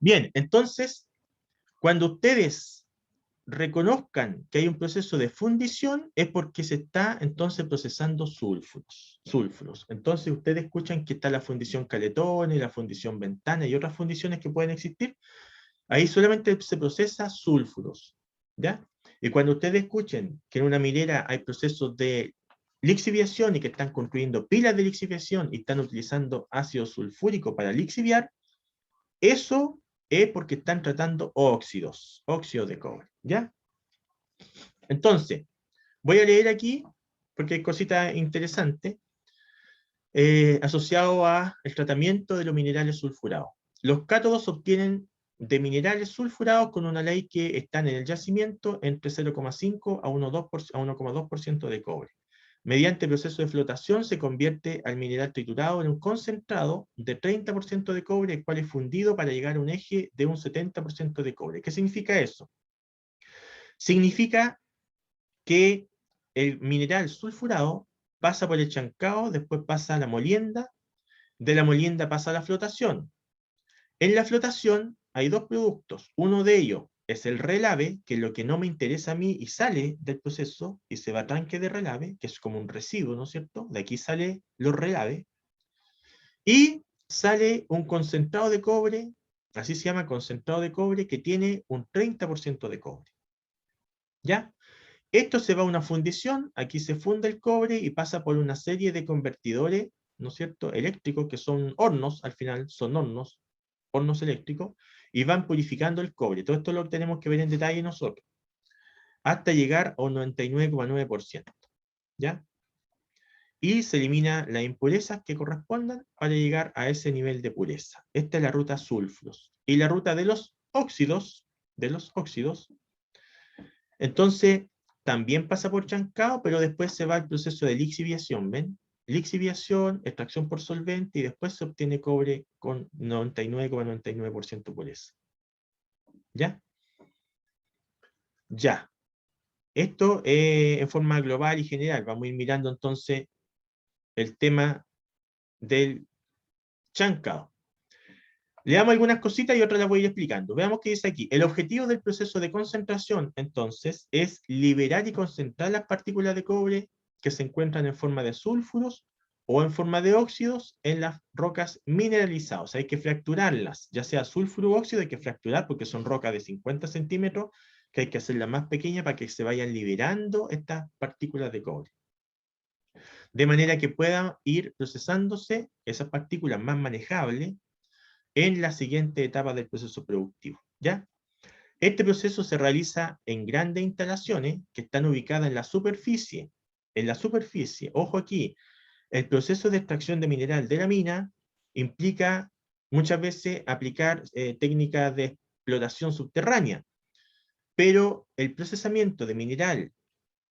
Bien, entonces, cuando ustedes reconozcan que hay un proceso de fundición, es porque se está entonces procesando sulfuros. Entonces ustedes escuchan que está la fundición Caletone, la fundición Ventana y otras fundiciones que pueden existir. Ahí solamente se procesa sulfuros, ¿ya? Y cuando ustedes escuchen que en una minera hay procesos de lixiviación y que están construyendo pilas de lixiviación y están utilizando ácido sulfúrico para lixiviar, eso es porque están tratando óxidos de cobre, ¿ya? Entonces, voy a leer aquí, porque hay cositas interesantes, asociado al tratamiento de los minerales sulfurados. Los cátodos se obtienen de minerales sulfurados con una ley que están en el yacimiento entre 0,5 a 1,2% de cobre. Mediante proceso de flotación se convierte al mineral triturado en un concentrado de 30% de cobre, el cual es fundido para llegar a un eje de un 70% de cobre. ¿Qué significa eso? Significa que el mineral sulfurado pasa por el chancao, después pasa a la molienda, de la molienda pasa a la flotación. En la flotación hay dos productos. Uno de ellos es el relave, que es lo que no me interesa a mí y sale del proceso y se va a tanque de relave, que es como un residuo, ¿no es cierto? De aquí sale los relave. Y sale un concentrado de cobre, así se llama concentrado de cobre, que tiene un 30% de cobre. ¿Ya? Esto se va a una fundición, aquí se funde el cobre y pasa por una serie de convertidores, ¿no es cierto?, eléctricos, que son hornos, al final son hornos eléctricos, y van purificando el cobre. Todo esto lo tenemos que ver en detalle nosotros, hasta llegar a un 99,9%, ¿ya? Y se elimina las impurezas que correspondan para llegar a ese nivel de pureza. Esta es la ruta sulfuros. Y la ruta de los óxidos, entonces, también pasa por chancao, pero después se va al proceso de lixiviación, ¿ven? Lixiviación, extracción por solvente, y después se obtiene cobre con 99,99% pureza. ¿Ya? Ya. Esto en forma global y general. Vamos a ir mirando entonces el tema del chancao. Leamos algunas cositas y otras las voy a ir explicando. Veamos qué dice aquí. El objetivo del proceso de concentración, entonces, es liberar y concentrar las partículas de cobre que se encuentran en forma de sulfuros o en forma de óxidos en las rocas mineralizadas. O sea, hay que fracturarlas, ya sea sulfuro u óxido, hay que fracturar porque son rocas de 50 centímetros, que hay que hacerlas más pequeñas para que se vayan liberando estas partículas de cobre. De manera que puedan ir procesándose esas partículas más manejables en la siguiente etapa del proceso productivo, ¿ya? Este proceso se realiza en grandes instalaciones que están ubicadas en la superficie. En la superficie, ojo aquí, el proceso de extracción de mineral de la mina implica muchas veces aplicar técnicas de exploración subterránea, pero el procesamiento de mineral,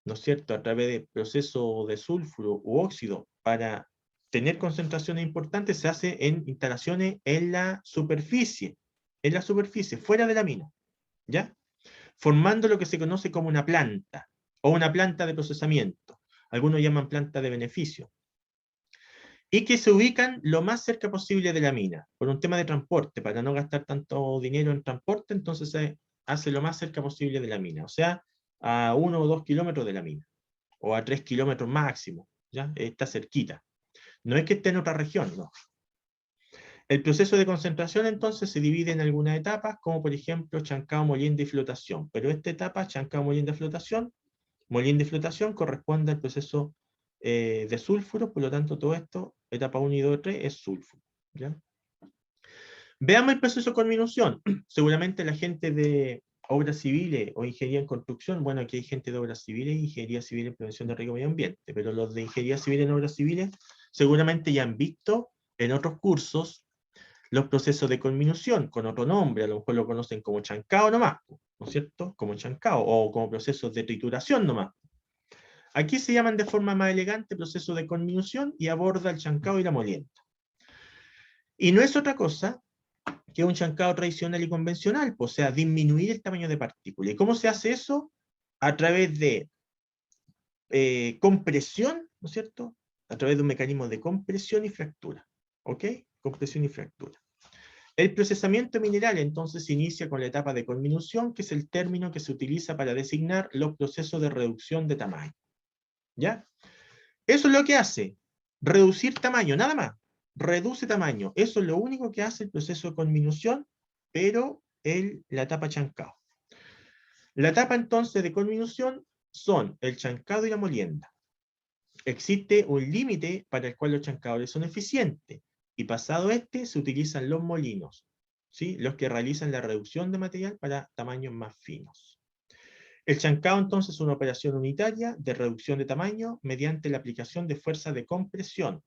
¿no es cierto?, a través de proceso de sulfuro u óxido para tener concentraciones importantes se hace en instalaciones en la superficie, fuera de la mina, ¿ya? Formando lo que se conoce como una planta, o una planta de procesamiento. Algunos llaman planta de beneficio. Y que se ubican lo más cerca posible de la mina, por un tema de transporte, para no gastar tanto dinero en transporte, entonces se hace lo más cerca posible de la mina, o sea, a 1 o 2 kilómetros de la mina, o a 3 kilómetros máximo, ¿ya? Está cerquita. No es que esté en otra región, no. El proceso de concentración entonces se divide en algunas etapas, como por ejemplo chancao, molienda y flotación. Pero esta etapa, chancao, molienda y flotación corresponde al proceso de sulfuro, por lo tanto todo esto, etapa 1 y 2 y 3, es sulfuro, ¿ya? Veamos el proceso de conminución. Seguramente la gente de obras civiles o ingeniería en construcción, bueno, aquí hay gente de obras civiles y ingeniería civil en prevención de riesgo medio ambiente, pero los de ingeniería civil en obras civiles seguramente ya han visto en otros cursos los procesos de conminución, con otro nombre, a lo mejor lo conocen como chancao nomás, ¿no es cierto? Como chancao, o como procesos de trituración nomás. Aquí se llaman de forma más elegante proceso de conminución y aborda el chancao y la molienda. Y no es otra cosa que un chancao tradicional y convencional, o sea, disminuir el tamaño de partículas. ¿Y cómo se hace eso? A través de compresión, ¿no es cierto? A través de un mecanismo de compresión y fractura. ¿Ok? Compresión y fractura. El procesamiento mineral entonces se inicia con la etapa de conminución, que es el término que se utiliza para designar los procesos de reducción de tamaño. ¿Ya? Eso es lo que hace, reducir tamaño, nada más. Reduce tamaño. Eso es lo único que hace el proceso de conminución, pero en la etapa chancado. La etapa entonces de conminución son el chancado y la molienda. Existe un límite para el cual los chancadores son eficientes, y pasado este se utilizan los molinos, ¿sí? Los que realizan la reducción de material para tamaños más finos. El chancado entonces es una operación unitaria de reducción de tamaño mediante la aplicación de fuerzas de compresión.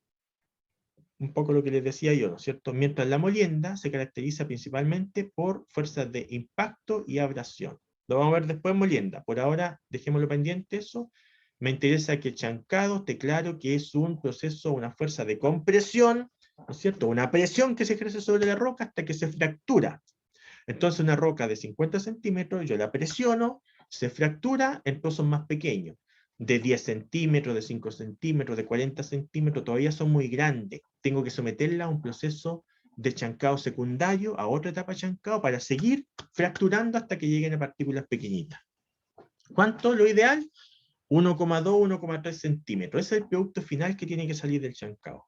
Un poco lo que les decía yo, ¿no es cierto? Mientras la molienda se caracteriza principalmente por fuerzas de impacto y abrasión. Lo vamos a ver después en molienda. Por ahora, dejémoslo pendiente eso. Me interesa que el chancado esté claro que es un proceso, una fuerza de compresión, ¿no es cierto? Una presión que se ejerce sobre la roca hasta que se fractura. Entonces una roca de 50 centímetros, yo la presiono, se fractura en trozos más pequeños, de 10 centímetros, de 5 centímetros, de 40 centímetros, todavía son muy grandes. Tengo que someterla a un proceso de chancado secundario, a otra etapa de chancado, para seguir fracturando hasta que lleguen a partículas pequeñitas. ¿Cuánto? Lo ideal, 1,2, 1,3 centímetros. Ese es el producto final que tiene que salir del chancado.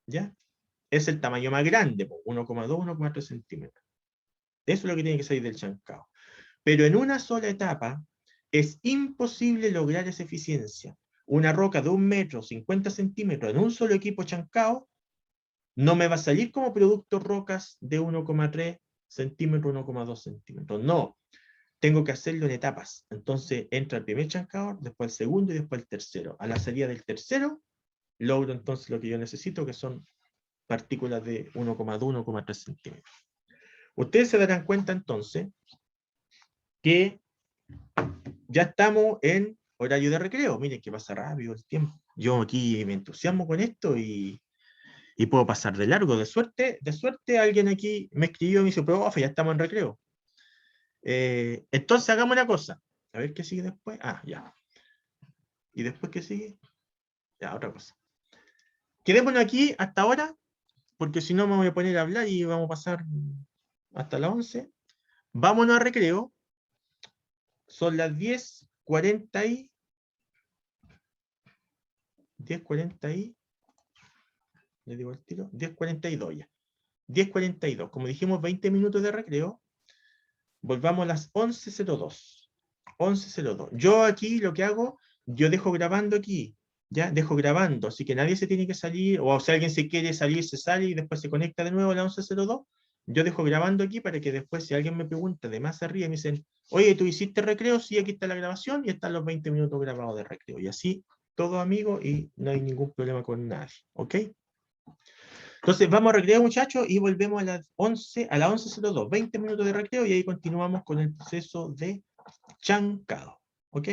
¿Ya? Es el tamaño más grande, 1,2, 1,3 centímetros. Eso es lo que tiene que salir del chancado. Pero en una sola etapa es imposible lograr esa eficiencia. Una roca de 1 metro, 50 centímetros, en un solo equipo chancado, no me va a salir como producto rocas de 1,3 centímetros, 1,2 centímetros. No, tengo que hacerlo en etapas. Entonces entra el primer chancador, después el segundo y después el tercero. A la salida del tercero, logro entonces lo que yo necesito, que son partículas de 1,2, 1,3 centímetros. Ustedes se darán cuenta entonces que ya estamos en horario de recreo. Miren que pasa rápido el tiempo. Yo aquí me entusiasmo con esto y puedo pasar de largo. De suerte alguien aquí me escribió y me dice, profe, ya estamos en recreo. Entonces hagamos una cosa. A ver qué sigue después. Ah, ya. ¿Y después qué sigue? Ya, otra cosa. Quedémonos aquí hasta ahora, porque si no me voy a poner a hablar y vamos a pasar hasta las 11. Vámonos a recreo. Son las 10:40 y 10:40 y le digo el tiro, 10:42 ya. 10:42. Como dijimos, 20 minutos de recreo. Volvamos a las 11:02. 11:02. Yo aquí lo que hago, yo dejo grabando aquí. Ya, dejo grabando. Así que nadie se tiene que salir. O si alguien se quiere salir, se sale y después se conecta de nuevo a las 11:02. Yo dejo grabando aquí para que después, si alguien me pregunta de más arriba, me dicen, oye, ¿tú hiciste recreo? Sí, aquí está la grabación y están los 20 minutos grabados de recreo. Y así, todo amigo y no hay ningún problema con nadie. ¿Ok? Entonces vamos a recreo, muchachos, y volvemos a las 11:02, 20 minutos de recreo, y ahí continuamos con el proceso de chancado. ¿Ok?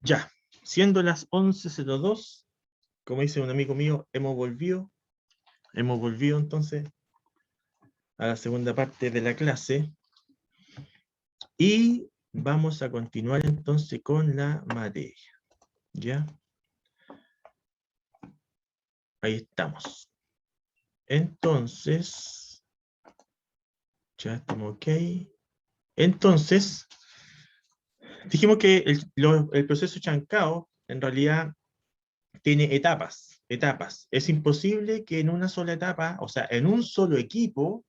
Ya, siendo las 11:02, como dice un amigo mío, hemos volvido entonces a la segunda parte de la clase y vamos a continuar entonces con la materia. ¿Ya? Ahí estamos. Entonces, ya estamos ok. Entonces, dijimos que el proceso Chancao en realidad tiene etapas. Es imposible que en una sola etapa, o sea, en un solo equipo,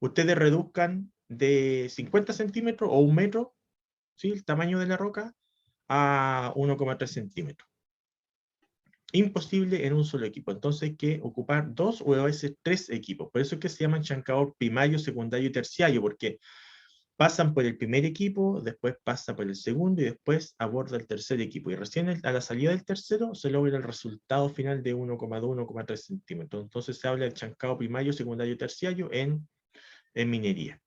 ustedes reduzcan de 50 centímetros o 1 metro, ¿sí?, el tamaño de la roca, a 1,3 centímetros. Imposible en un solo equipo. Entonces hay que ocupar 2 o a veces 3 equipos. Por eso es que se llaman chancador primario, secundario y terciario, porque pasan por el primer equipo, después pasa por el segundo y después aborda el tercer equipo. Y recién a la salida del tercero se logra el resultado final de 1,2, 1,3 centímetros. Entonces se habla del chancado primario, secundario y terciario en minería.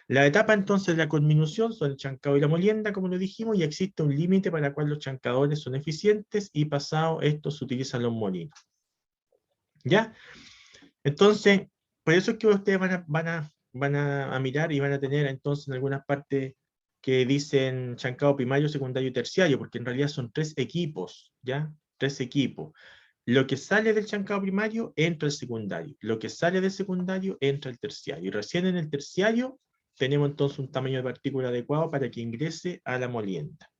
La etapa entonces de la conminución son el chancado y la molienda, como lo dijimos, y existe un límite para el cual los chancadores son eficientes y pasado esto se utilizan los molinos. ¿Ya? Entonces, por eso es que ustedes van a mirar y van a tener entonces en algunas partes que dicen chancado primario, secundario y terciario, porque en realidad son 3 equipos, ¿ya? 3 equipos. Lo que sale del chancado primario entra el secundario. Lo que sale del secundario entra el terciario. Y recién en el terciario tenemos entonces un tamaño de partícula adecuado para que ingrese a la molienda.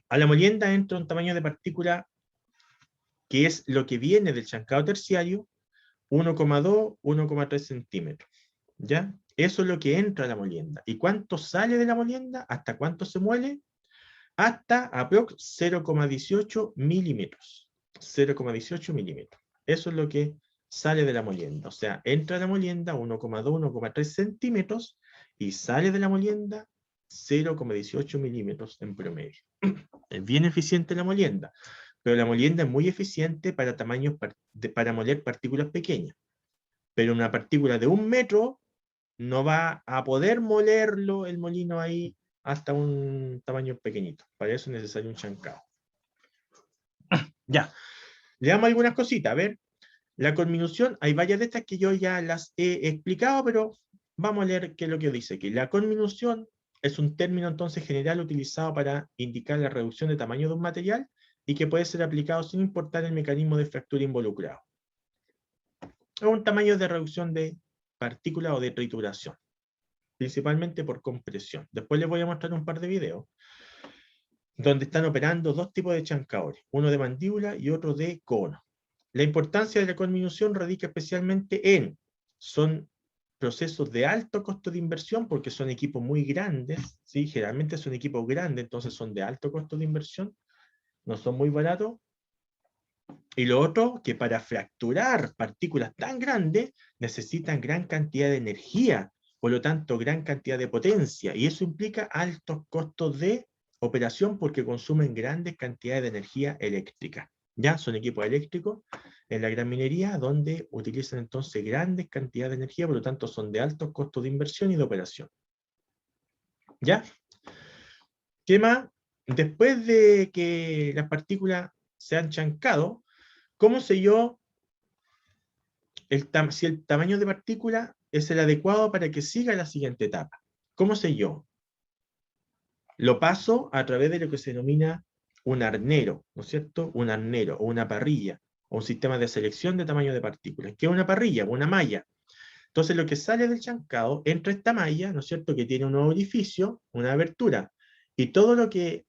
A la molienda entra un tamaño de partícula que es lo que viene del chancado terciario, 1,2, 1,3 centímetros. ¿Ya? Eso es lo que entra a la molienda. ¿Y cuánto sale de la molienda? ¿Hasta cuánto se muele? Hasta aprox 0,18 milímetros. 0,18 milímetros. Eso es lo que sale de la molienda. O sea, entra a la molienda 1,2, 1,3 centímetros y sale de la molienda 0,18 milímetros en promedio. Es bien eficiente la molienda, pero la molienda es muy eficiente para tamaños para moler partículas pequeñas. Pero una partícula de 1 metro no va a poder molerlo el molino ahí hasta un tamaño pequeñito. Para eso es necesario un chancado. Ya, le damos algunas cositas. A ver, la conminución, hay varias de estas que yo ya las he explicado, pero vamos a leer qué es lo que dice aquí. La conminución es un término entonces general utilizado para indicar la reducción de tamaño de un material y que puede ser aplicado sin importar el mecanismo de fractura involucrado. Es un tamaño de reducción de partícula o de trituración, principalmente por compresión. Después les voy a mostrar un par de videos donde están operando 2 tipos de chancadores, uno de mandíbula y otro de cono. La importancia de la conminución radica especialmente son procesos de alto costo de inversión, porque son equipos muy grandes, ¿sí? Generalmente son equipos grandes, entonces son de alto costo de inversión, no son muy baratos. Y lo otro, que para fracturar partículas tan grandes necesitan gran cantidad de energía, por lo tanto gran cantidad de potencia, y eso implica altos costos de operación porque consumen grandes cantidades de energía eléctrica. Ya son equipos eléctricos en la gran minería donde utilizan entonces grandes cantidades de energía, por lo tanto son de altos costos de inversión y de operación. ¿Ya? ¿Qué más? Después de que las partículas se han chancado, ¿cómo sé yo si el tamaño de partícula es el adecuado para que siga la siguiente etapa? ¿Cómo sé yo? Lo paso a través de lo que se denomina un arnero, ¿no es cierto? Un arnero o una parrilla o un sistema de selección de tamaño de partículas. ¿Qué es una parrilla? Una malla. Entonces lo que sale del chancado entra esta malla, ¿no es cierto?, que tiene un orificio, una abertura, y todo lo que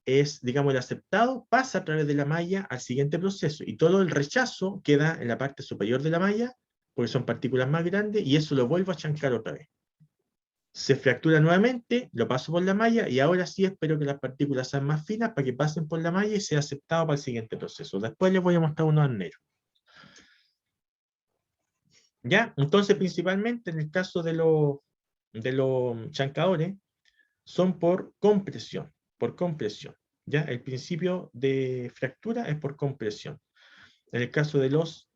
es, digamos, el aceptado pasa a través de la malla al siguiente proceso, y todo el rechazo queda en la parte superior de la malla, porque son partículas más grandes, y eso lo vuelvo a chancar otra vez. Se fractura nuevamente, lo paso por la malla, y ahora sí espero que las partículas sean más finas para que pasen por la malla y sea aceptado para el siguiente proceso. Después les voy a mostrar unos arneros. ¿Ya? Entonces, principalmente en el caso de los chancadores, son por compresión, ¿ya? El principio de fractura es por compresión. En el caso de los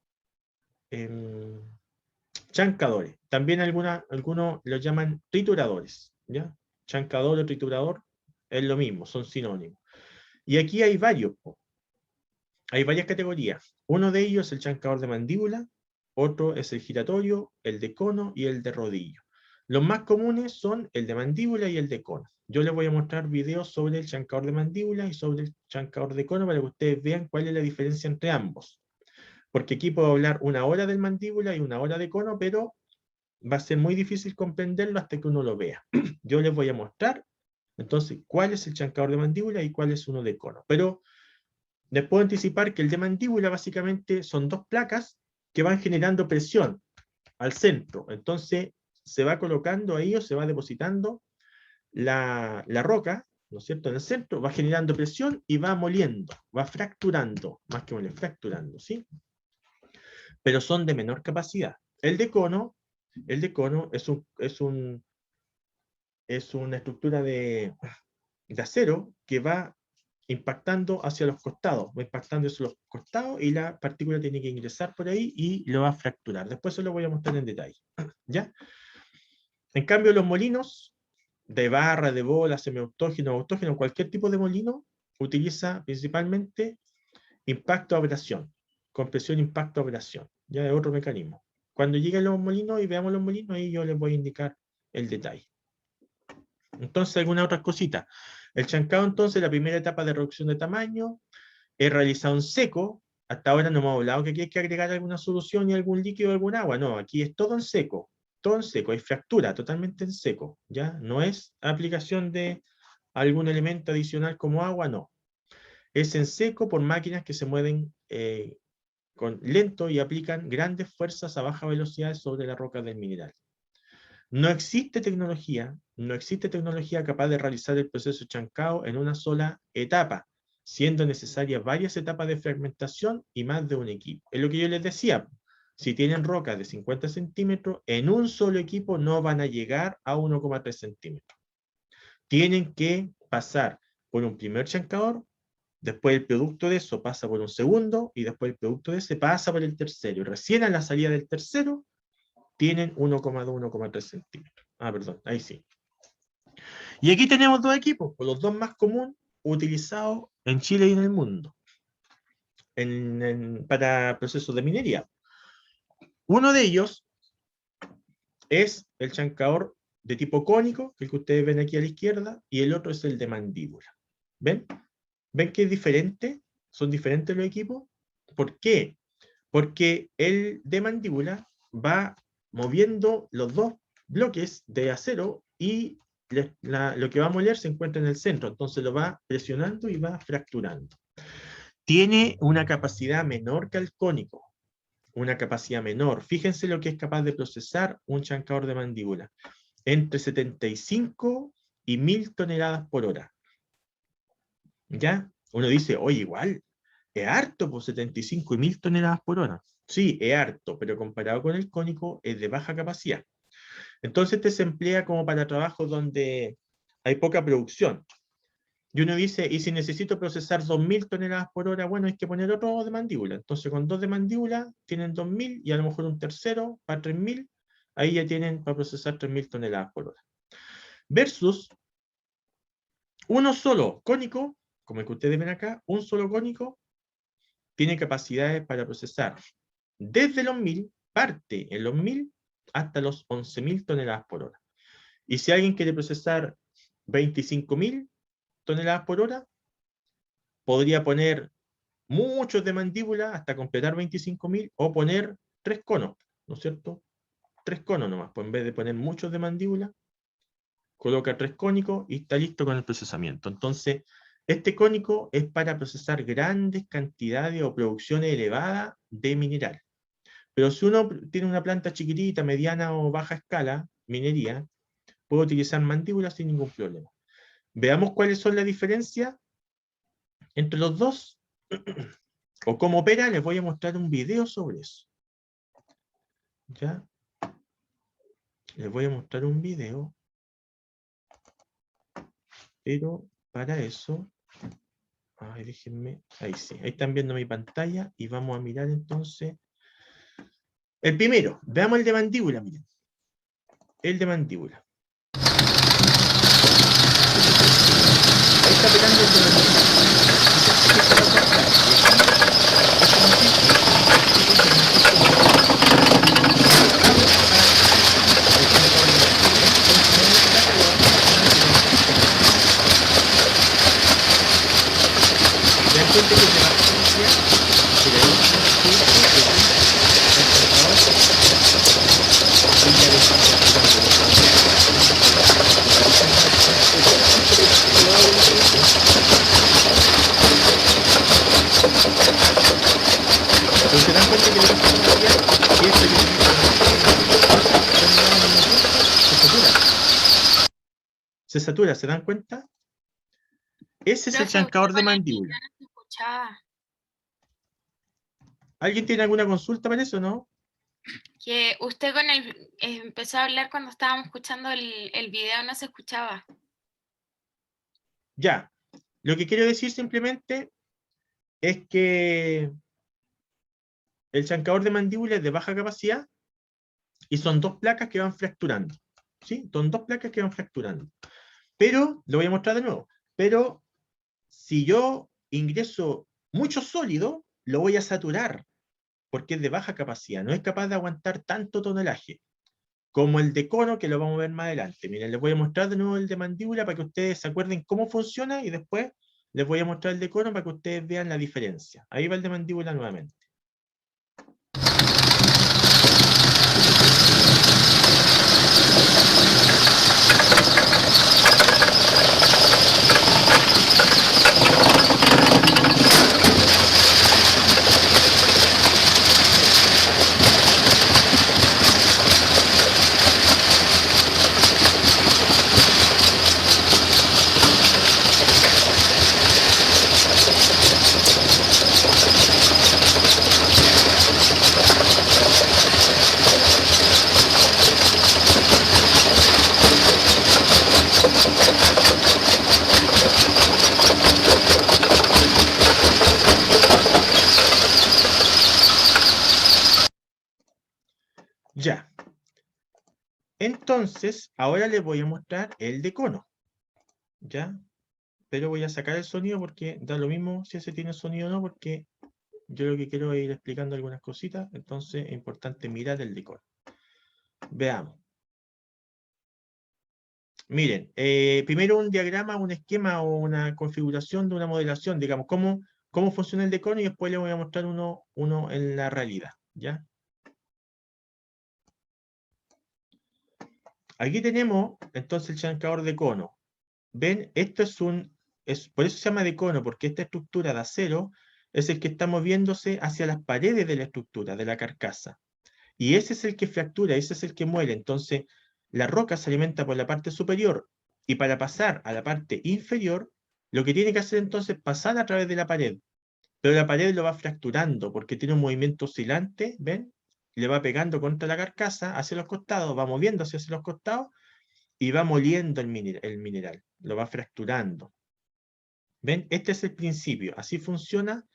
chancadores, también algunos los llaman trituradores, ¿ya? Chancador o triturador, es lo mismo, son sinónimos. Y aquí hay varios, hay varias categorías. Uno de ellos es el chancador de mandíbula, otro es el giratorio, el de cono y el de rodillo. Los más comunes son el de mandíbula y el de cono. Yo les voy a mostrar videos sobre el chancador de mandíbula y sobre el chancador de cono para que ustedes vean cuál es la diferencia entre ambos. Porque aquí puedo hablar 1 hora del mandíbula y 1 hora de cono, pero va a ser muy difícil comprenderlo hasta que uno lo vea. Yo les voy a mostrar, entonces, cuál es el chancador de mandíbula y cuál es uno de cono. Pero les puedo anticipar que el de mandíbula básicamente son 2 placas que van generando presión al centro. Entonces, se va colocando ahí o se va depositando la roca, ¿no es cierto?, en el centro, va generando presión y va moliendo, va fracturando, más que moler, fracturando, ¿sí? Pero son de menor capacidad. El de cono es una estructura de acero que va impactando hacia los costados, va impactando hacia los costados y la partícula tiene que ingresar por ahí y lo va a fracturar. Después se lo voy a mostrar en detalle, ¿ya? En cambio, los molinos de barra, de bola, semiautógeno, autógeno, cualquier tipo de molino, utiliza principalmente impacto a abrasión, compresión, impacto a abrasión, ya es otro mecanismo. Cuando lleguen los molinos y veamos los molinos, ahí yo les voy a indicar el detalle. Entonces, alguna otra cosita. El chancado, entonces, la primera etapa de reducción de tamaño, es realizado en seco. Hasta ahora no hemos hablado que aquí hay que agregar alguna solución y algún líquido o algún agua. No, aquí es todo en seco. Todo en seco, hay fractura, totalmente en seco. ¿Ya? No es aplicación de algún elemento adicional como agua, no. Es en seco por máquinas que se mueven lento y aplican grandes fuerzas a baja velocidad sobre la roca del mineral. No existe tecnología capaz de realizar el proceso de chancado en una sola etapa, siendo necesarias varias etapas de fragmentación y más de un equipo. Es lo que yo les decía, si tienen rocas de 50 centímetros, en un solo equipo no van a llegar a 1,3 centímetros. Tienen que pasar por un primer chancador, después el producto de eso pasa por un segundo, y después el producto de ese pasa por el tercero. Y recién a la salida del tercero, tienen 1,2, 1,3 centímetros. Ah, perdón, ahí sí. Y aquí tenemos 2 equipos, los 2 más comunes utilizados en Chile y en el mundo para procesos de minería. Uno de ellos es el chancador de tipo cónico, el que ustedes ven aquí a la izquierda, y el otro es el de mandíbula. ¿Ven? ¿Ven que es diferente? ¿Son diferentes los equipos? ¿Por qué? Porque el de mandíbula va moviendo los 2 bloques de acero y lo que va a moler se encuentra en el centro, entonces lo va presionando y va fracturando. Tiene una capacidad menor que el cónico, una capacidad menor. Fíjense lo que es capaz de procesar un chancador de mandíbula, entre 75 y 1000 toneladas por hora. ¿Ya? Uno dice, oye, igual, es harto, pues 75 y 1000 toneladas por hora. Sí, es harto, pero comparado con el cónico es de baja capacidad. Entonces este se emplea como para trabajos donde hay poca producción. Y uno dice, y si necesito procesar 2000 toneladas por hora, bueno, hay que poner otro de mandíbula. Entonces con 2 de mandíbula tienen 2000 y a lo mejor un tercero para 3000, ahí ya tienen para procesar 3000 toneladas por hora. Versus uno solo cónico, como el que ustedes ven acá, un solo cónico tiene capacidades para procesar desde los 1000, parte en los 1000, hasta los 11.000 toneladas por hora. Y si alguien quiere procesar 25.000 toneladas por hora, podría poner muchos de mandíbula hasta completar 25.000 o poner 3 conos, ¿no es cierto? 3 conos nomás, pues en vez de poner muchos de mandíbula, coloca 3 cónicos y está listo con el procesamiento. Entonces, este cónico es para procesar grandes cantidades o producciones elevadas de mineral. Pero si uno tiene una planta chiquitita, mediana o baja escala, minería, puede utilizar mandíbulas sin ningún problema. Veamos cuáles son las diferencias entre los dos, o cómo opera. Les voy a mostrar un video sobre eso. ¿Ya? Les voy a mostrar un video, pero para eso, ay, déjenme, ahí sí, ahí están viendo mi pantalla, y vamos a mirar entonces el primero. Veamos el de mandíbula, miren. El de mandíbula. está pegando el de los mismos. Aquí está la otra placa. Pero se dan cuenta que lo que se satura, ¿se dan cuenta? Ese es el chancador de mandíbula. ¿Alguien tiene alguna consulta para eso, no? Que usted empezó a hablar cuando estábamos escuchando el video, no se escuchaba. Ya, lo que quiero decir simplemente es que el chancador de mandíbula es de baja capacidad y son dos placas que van fracturando. ¿Sí? Son dos placas que van fracturando. Pero, lo voy a mostrar de nuevo, pero si yo ingreso mucho sólido, lo voy a saturar, porque es de baja capacidad, no es capaz de aguantar tanto tonelaje, como el de cono, que lo vamos a ver más adelante. Miren, les voy a mostrar de nuevo el de mandíbula para que ustedes se acuerden cómo funciona, y después les voy a mostrar el de cono para que ustedes vean la diferencia. Ahí va el de mandíbula nuevamente. Ya. Entonces, ahora les voy a mostrar el de cono. ¿Ya? Pero voy a sacar el sonido porque da lo mismo si ese tiene sonido o no, porque yo lo que quiero es ir explicando algunas cositas, entonces es importante mirar el de cono. Veamos. Miren, primero un diagrama, un esquema o una configuración de una modelación, digamos, cómo funciona el de cono, y después les voy a mostrar uno en la realidad, ¿ya? Aquí tenemos entonces el chancador de cono. ¿Ven? Esto por eso se llama de cono, porque esta estructura de acero es el que está moviéndose hacia las paredes de la estructura, de la carcasa. Y ese es el que fractura, ese es el que muere. Entonces, la roca se alimenta por la parte superior, y para pasar a la parte inferior, lo que tiene que hacer entonces es pasar a través de la pared. Pero la pared lo va fracturando porque tiene un movimiento oscilante, ¿ven? Le va pegando contra la carcasa hacia los costados, va moviéndose hacia los costados y va moliendo el mineral, lo va fracturando. ¿Ven? Este es el principio, así funciona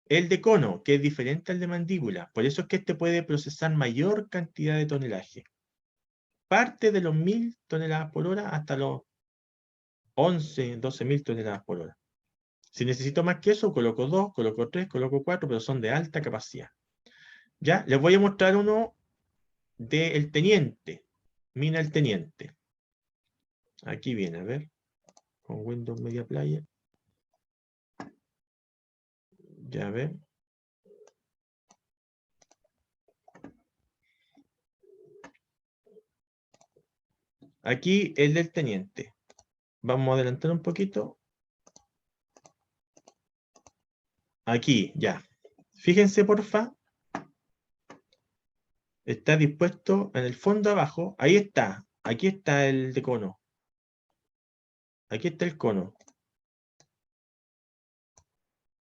el de cono, que es diferente al de mandíbula. Por eso es que este puede procesar mayor cantidad de tonelaje. Parte de los 1000 toneladas por hora hasta los 11, 12.000 toneladas por hora. Si necesito más que eso, coloco 2, coloco 3, coloco 4, pero son de alta capacidad. Ya, les voy a mostrar uno del teniente, mina el teniente. Aquí viene, a ver, con Windows Media Player. Ya ven. Aquí el del teniente. Vamos a adelantar un poquito. Aquí, ya. Fíjense, porfa. Está dispuesto en el fondo abajo. Ahí está. Aquí está el de cono. Aquí está el cono.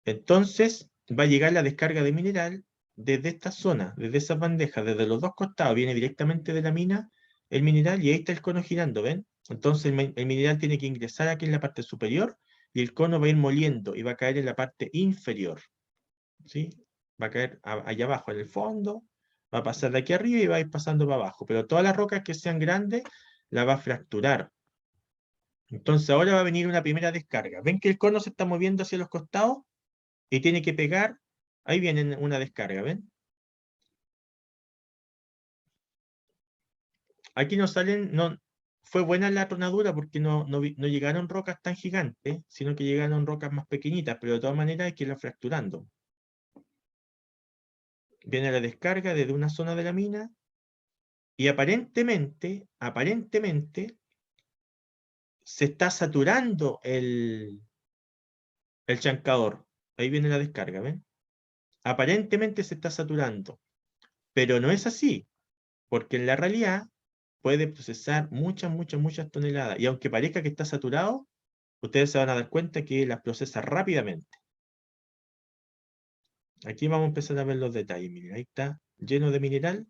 Entonces, va a llegar la descarga de mineral desde esta zona, desde esas bandejas, desde los dos costados. Viene directamente de la mina el mineral, y ahí está el cono girando, ¿ven? Entonces el mineral tiene que ingresar aquí en la parte superior, y el cono va a ir moliendo y va a caer en la parte inferior. ¿Sí? Va a caer allá abajo en el fondo, va a pasar de aquí arriba y va a ir pasando para abajo. Pero todas las rocas que sean grandes la va a fracturar. Entonces ahora va a venir una primera descarga. ¿Ven que el cono se está moviendo hacia los costados? Y tiene que pegar. Ahí viene una descarga, ¿ven? Aquí no salen, no, fue buena la tronadura porque no llegaron rocas tan gigantes, sino que llegaron rocas más pequeñitas, pero de todas maneras hay que irla fracturando. Viene la descarga desde una zona de la mina y aparentemente se está saturando el chancador. Ahí viene la descarga, ¿ven? Aparentemente se está saturando, pero no es así, porque en la realidad puede procesar muchas toneladas. Y aunque parezca que está saturado, ustedes se van a dar cuenta que las procesa rápidamente. Aquí vamos a empezar a ver los detalles. Miren, ahí está lleno de mineral,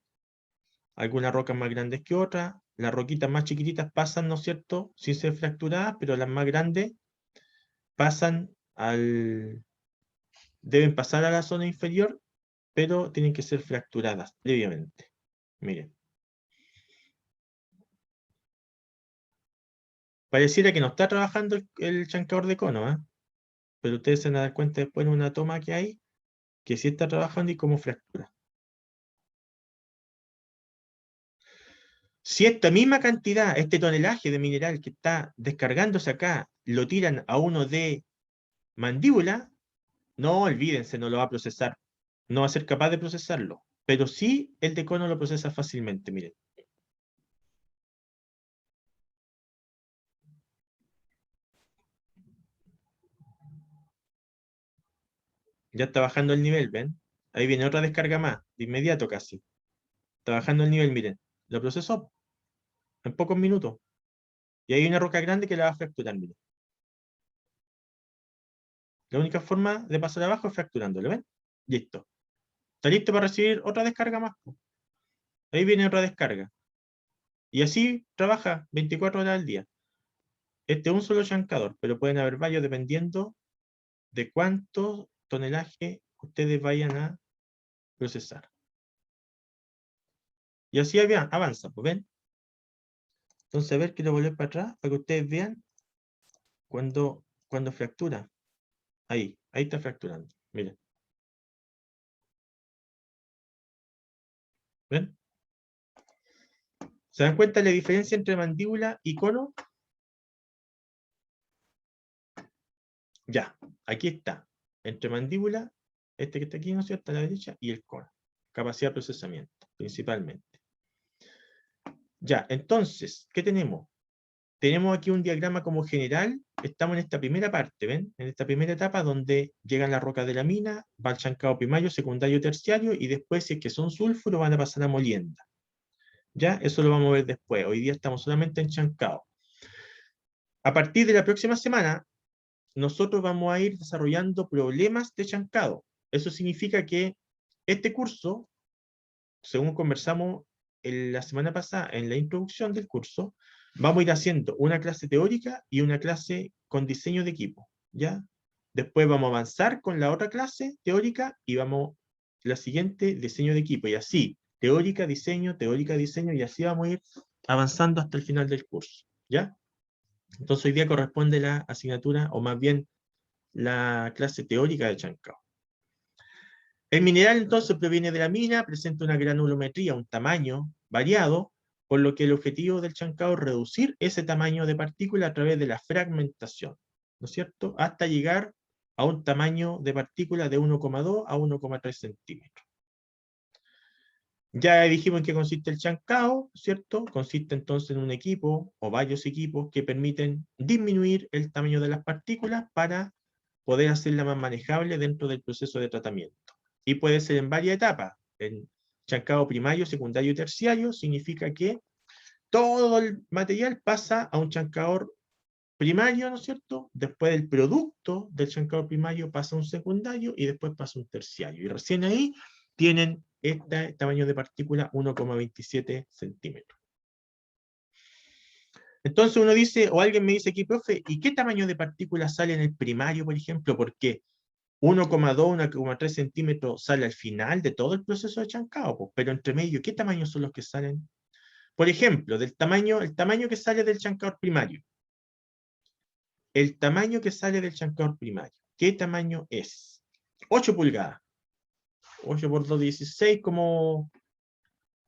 algunas rocas más grandes que otras. Las roquitas más chiquititas pasan, ¿no es cierto?, sin ser fracturadas, pero las más grandes pasan deben pasar a la zona inferior, pero tienen que ser fracturadas previamente. Miren. Pareciera que no está trabajando el chancador de cono, ¿eh? Pero ustedes se van a dar cuenta después en una toma que hay, que sí está trabajando y como fractura. Si esta misma cantidad, este tonelaje de mineral que está descargándose acá, lo tiran a uno de mandíbula, no olvídense, no lo va a procesar. No va a ser capaz de procesarlo. Pero sí el de cono lo procesa fácilmente, miren. Ya está bajando el nivel, ¿ven? Ahí viene otra descarga más, de inmediato casi. Está bajando el nivel, miren. Lo procesó en pocos minutos. Y hay una roca grande que la va a fracturar, miren. La única forma de pasar abajo es fracturándolo, ¿ven? Listo. Está listo para recibir otra descarga más. Ahí viene otra descarga. Y así trabaja 24 horas al día. Este es un solo chancador, pero pueden haber varios dependiendo de cuánto tonelaje ustedes vayan a procesar. Y así avanza, pues ven. Entonces, a ver, quiero volver para atrás para que ustedes vean cuando fractura. Ahí está fracturando. Miren. ¿Ven? ¿Se dan cuenta de la diferencia entre mandíbula y cono? Ya, aquí está. Entre mandíbula, este que está aquí, ¿no es cierto?, a la derecha, y el cono. Capacidad de procesamiento, principalmente. Ya, entonces, ¿qué tenemos? Tenemos aquí un diagrama como general. Estamos en esta primera parte, ¿ven? En esta primera etapa donde llegan las rocas de la mina, va al chancado primario, secundario, terciario, y después, si es que son sulfuro, van a pasar a molienda. ¿Ya? Eso lo vamos a ver después. Hoy día estamos solamente en chancado. A partir de la próxima semana, nosotros vamos a ir desarrollando problemas de chancado. Eso significa que este curso, según conversamos la semana pasada en la introducción del curso, vamos a ir haciendo una clase teórica y una clase con diseño de equipo, ¿ya? Después vamos a avanzar con la otra clase teórica y vamos la siguiente, diseño de equipo, y así, teórica, diseño, y así vamos a ir avanzando hasta el final del curso, ¿ya? Entonces hoy día corresponde la asignatura, o más bien la clase teórica de chancado. El mineral entonces proviene de la mina, presenta una granulometría, un tamaño variado, por lo que el objetivo del chancado es reducir ese tamaño de partícula a través de la fragmentación, ¿no es cierto?, hasta llegar a un tamaño de partícula de 1,2 a 1,3 centímetros. Ya dijimos en qué consiste el chancado, ¿cierto? Consiste entonces en un equipo o varios equipos que permiten disminuir el tamaño de las partículas para poder hacerla más manejable dentro del proceso de tratamiento. Y puede ser en varias etapas. En chancado primario, secundario y terciario significa que todo el material pasa a un chancador primario, ¿no es cierto? Después el producto del chancador primario pasa a un secundario y después pasa a un terciario. Y recién ahí tienen este tamaño de partícula 1,27 centímetros. Entonces uno dice, o alguien me dice aquí, profe, ¿y qué tamaño de partícula sale en el primario, por ejemplo? Porque 1,2, 1,3 centímetros sale al final de todo el proceso de chancado, pues, pero entre medio, ¿qué tamaños son los que salen? Por ejemplo, el tamaño que sale del chancador primario. el tamaño que sale del chancador primario. ¿Qué tamaño es? 8 pulgadas. 8 por 2, 16, como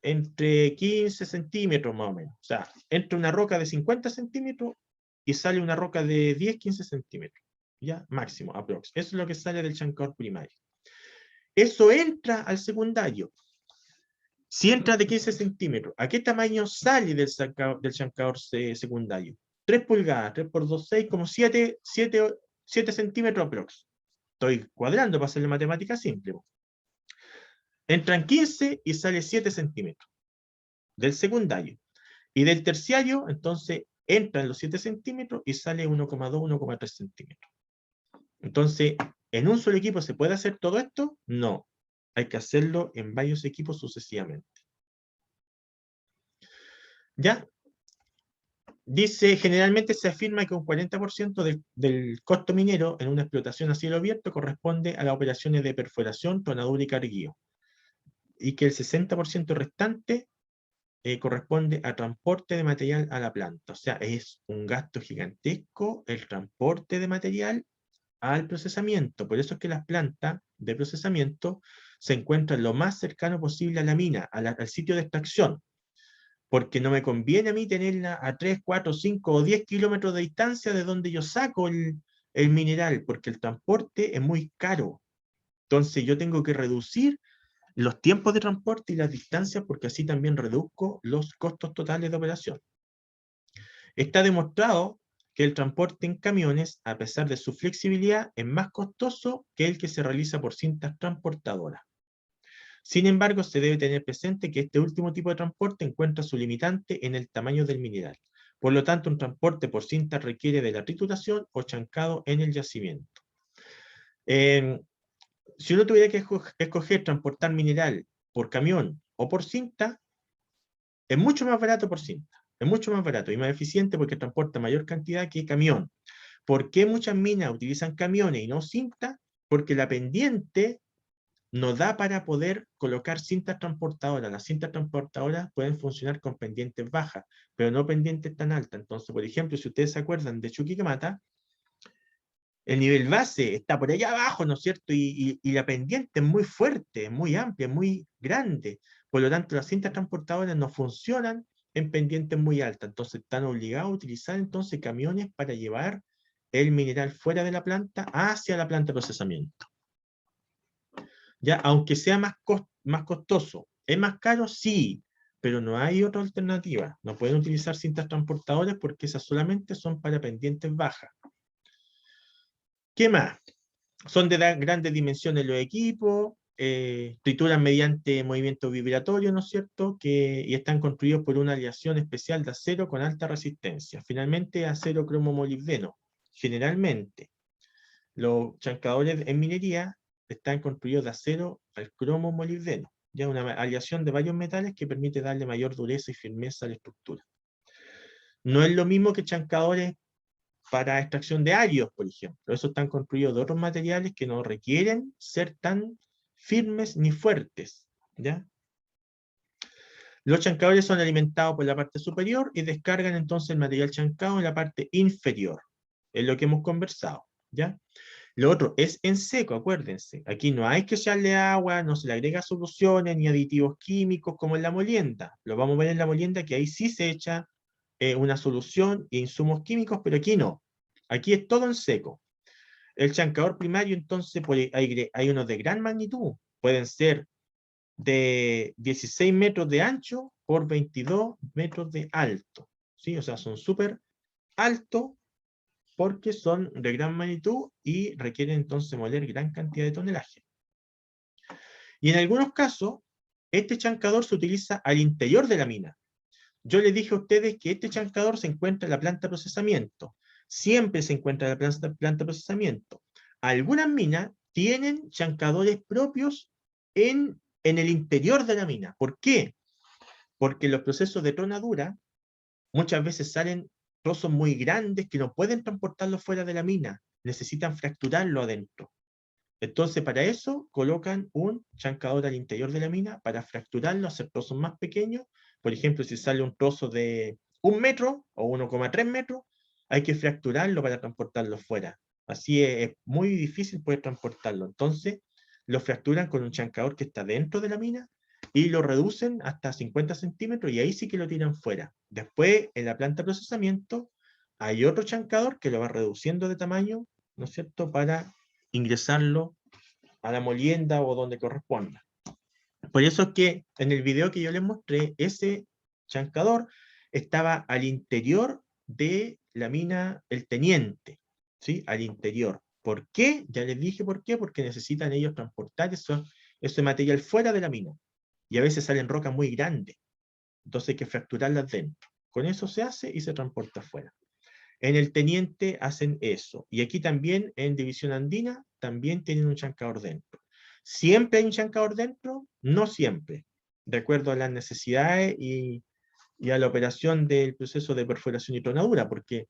entre 15 centímetros más o menos. O sea, entra una roca de 50 centímetros y sale una roca de 10, 15 centímetros. Ya, máximo, aprox. Eso es lo que sale del chancador primario. Eso entra al secundario. Si entra de 15 centímetros, ¿a qué tamaño sale del chancador secundario? 3 pulgadas, 3 por 2, 6, como 7 centímetros aprox. Estoy cuadrando para hacer la matemática simple. Entran 15 y sale 7 centímetros del secundario. Y del terciario, entonces, entran los 7 centímetros y sale 1,2, 1,3 centímetros. Entonces, ¿en un solo equipo se puede hacer todo esto? No. Hay que hacerlo en varios equipos sucesivamente. ¿Ya? Dice, generalmente se afirma que un 40% del costo minero en una explotación a cielo abierto corresponde a las operaciones de perforación, tonadura y carguío. Y que el 60% restante corresponde a transporte de material a la planta. O sea, es un gasto gigantesco el transporte de material al procesamiento. Por eso es que las plantas de procesamiento se encuentran lo más cercano posible a la mina, al sitio de extracción. Porque no me conviene a mí tenerla a 3, 4, 5 o 10 kilómetros de distancia de donde yo saco el mineral, porque el transporte es muy caro. Entonces yo tengo que reducir los tiempos de transporte y las distancias porque así también reduzco los costos totales de operación. Está demostrado que el transporte en camiones, a pesar de su flexibilidad, es más costoso que el que se realiza por cintas transportadoras. Sin embargo, se debe tener presente que este último tipo de transporte encuentra su limitante en el tamaño del mineral. Por lo tanto, un transporte por cinta requiere de la trituración o chancado en el yacimiento. Si uno tuviera que escoger transportar mineral por camión o por cinta, es mucho más barato por cinta. Es mucho más barato y más eficiente porque transporta mayor cantidad que camión. ¿Por qué muchas minas utilizan camiones y no cinta? Porque la pendiente no da para poder colocar cintas transportadoras. Las cintas transportadoras pueden funcionar con pendientes bajas, pero no pendientes tan altas. Entonces, por ejemplo, si ustedes se acuerdan de Chuquicamata, el nivel base está por allá abajo, ¿no es cierto? Y la pendiente es muy fuerte, muy amplia, muy grande. Por lo tanto, las cintas transportadoras no funcionan en pendientes muy altas. Entonces, están obligados a utilizar entonces camiones para llevar el mineral fuera de la planta hacia la planta de procesamiento. Ya, aunque sea más costoso. ¿Es más caro? Sí, pero no hay otra alternativa. No pueden utilizar cintas transportadoras porque esas solamente son para pendientes bajas. ¿Qué más? Son de grandes dimensiones los equipos, trituran mediante movimiento vibratorio, ¿no es cierto? Y están construidos por una aleación especial de acero con alta resistencia. Finalmente, acero cromo molibdeno. Generalmente, los chancadores en minería están construidos de acero al cromo molibdeno, ya una aleación de varios metales que permite darle mayor dureza y firmeza a la estructura. No es lo mismo que chancadores para extracción de arios, por ejemplo. Esos están construidos de otros materiales que no requieren ser tan firmes ni fuertes, ¿ya? Los chancadores son alimentados por la parte superior y descargan entonces el material chancado en la parte inferior. Es lo que hemos conversado, ¿ya? Lo otro es en seco, acuérdense. Aquí no hay que echarle agua, no se le agrega soluciones ni aditivos químicos como en la molienda. Lo vamos a ver en la molienda que ahí sí se echa una solución e insumos químicos, pero aquí no. Aquí es todo en seco. El chancador primario, entonces, hay unos de gran magnitud. Pueden ser de 16 metros de ancho por 22 metros de alto. ¿Sí? O sea, son súper altos porque son de gran magnitud y requieren entonces moler gran cantidad de tonelaje. Y en algunos casos, este chancador se utiliza al interior de la mina. Yo les dije a ustedes que este chancador se encuentra en la planta de procesamiento. Siempre se encuentra en la planta de procesamiento. Algunas minas tienen chancadores propios en el interior de la mina. ¿Por qué? Porque los procesos de tronadura muchas veces salen trozos muy grandes que no pueden transportarlos fuera de la mina. Necesitan fracturarlo adentro. Entonces, para eso, colocan un chancador al interior de la mina para fracturarlo, hacer trozos más pequeños. Por ejemplo, si sale un trozo de 1 metro o 1,3 metros, hay que fracturarlo para transportarlo fuera. Así es muy difícil poder transportarlo. Entonces, lo fracturan con un chancador que está dentro de la mina y lo reducen hasta 50 centímetros y ahí sí que lo tiran fuera. Después, en la planta de procesamiento, hay otro chancador que lo va reduciendo de tamaño, ¿no es cierto?, para ingresarlo a la molienda o donde corresponda. Por eso es que en el video que yo les mostré, ese chancador estaba al interior de la mina El Teniente, ¿sí? Al interior. ¿Por qué? Ya les dije por qué, porque necesitan ellos transportar ese material fuera de la mina. Y a veces salen rocas muy grandes, entonces hay que fracturarlas dentro. Con eso se hace y se transporta fuera. En el Teniente hacen eso. Y aquí también, en División Andina, también tienen un chancador dentro. ¿Siempre hay un chancador dentro? No siempre. De acuerdo a las necesidades y a la operación del proceso de perforación y tronadura, porque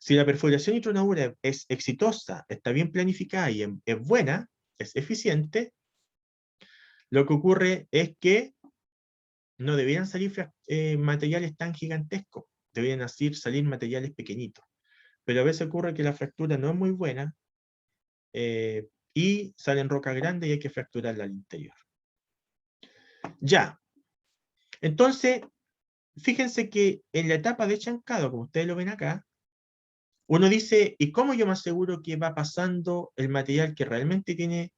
si la perforación y tronadura es exitosa, está bien planificada y es buena, es eficiente, lo que ocurre es que no deberían salir materiales tan gigantescos, deberían salir materiales pequeñitos. Pero a veces ocurre que la fractura no es muy buena y salen rocas grandes y hay que fracturarla al interior. Ya, entonces, fíjense que en la etapa de chancado, como ustedes lo ven acá, uno dice, ¿y cómo yo me aseguro que va pasando el material que realmente tiene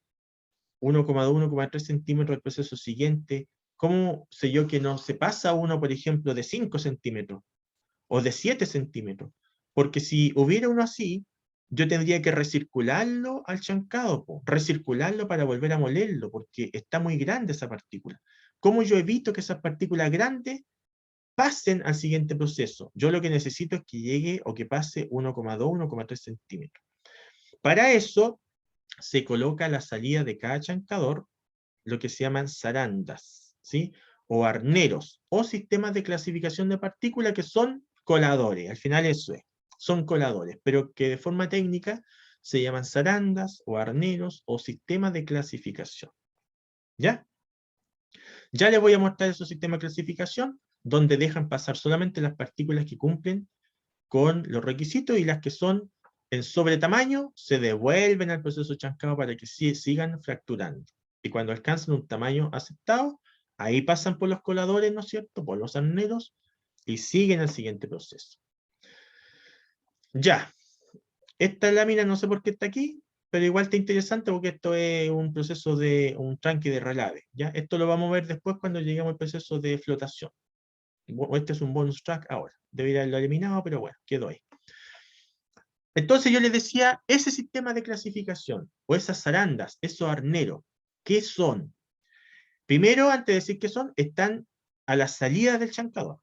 1,2, 1,3 centímetros del proceso siguiente? ¿Cómo sé yo que no se pasa uno, por ejemplo, de 5 centímetros o de 7 centímetros? Porque si hubiera uno así, yo tendría que recircularlo al chancado, recircularlo para volver a molerlo, porque está muy grande esa partícula. ¿Cómo yo evito que esas partículas grandes pasen al siguiente proceso? Yo lo que necesito es que llegue o que pase 1,2, 1,3 centímetros. Para eso se coloca a la salida de cada chancador lo que se llaman zarandas, ¿sí? O arneros, o sistemas de clasificación de partículas que son coladores. Al final eso es, son coladores, pero que de forma técnica se llaman zarandas o arneros o sistemas de clasificación. ¿Ya? Ya les voy a mostrar esos sistemas de clasificación donde dejan pasar solamente las partículas que cumplen con los requisitos y las que son en sobretamaño se devuelven al proceso chancado para que sigan fracturando. Y cuando alcanzan un tamaño aceptado, ahí pasan por los coladores, ¿no es cierto?, por los arneros y siguen al siguiente proceso. Ya, esta lámina no sé por qué está aquí, pero igual está interesante porque esto es un proceso de un tranque de relave. ¿Ya? Esto lo vamos a ver después cuando lleguemos al proceso de flotación. Este es un bonus track ahora. Debería haberlo eliminado, pero bueno, quedó ahí. Entonces yo les decía, ese sistema de clasificación, o esas zarandas, esos arneros, ¿qué son? Primero, antes de decir qué son, están a la salida del chancador.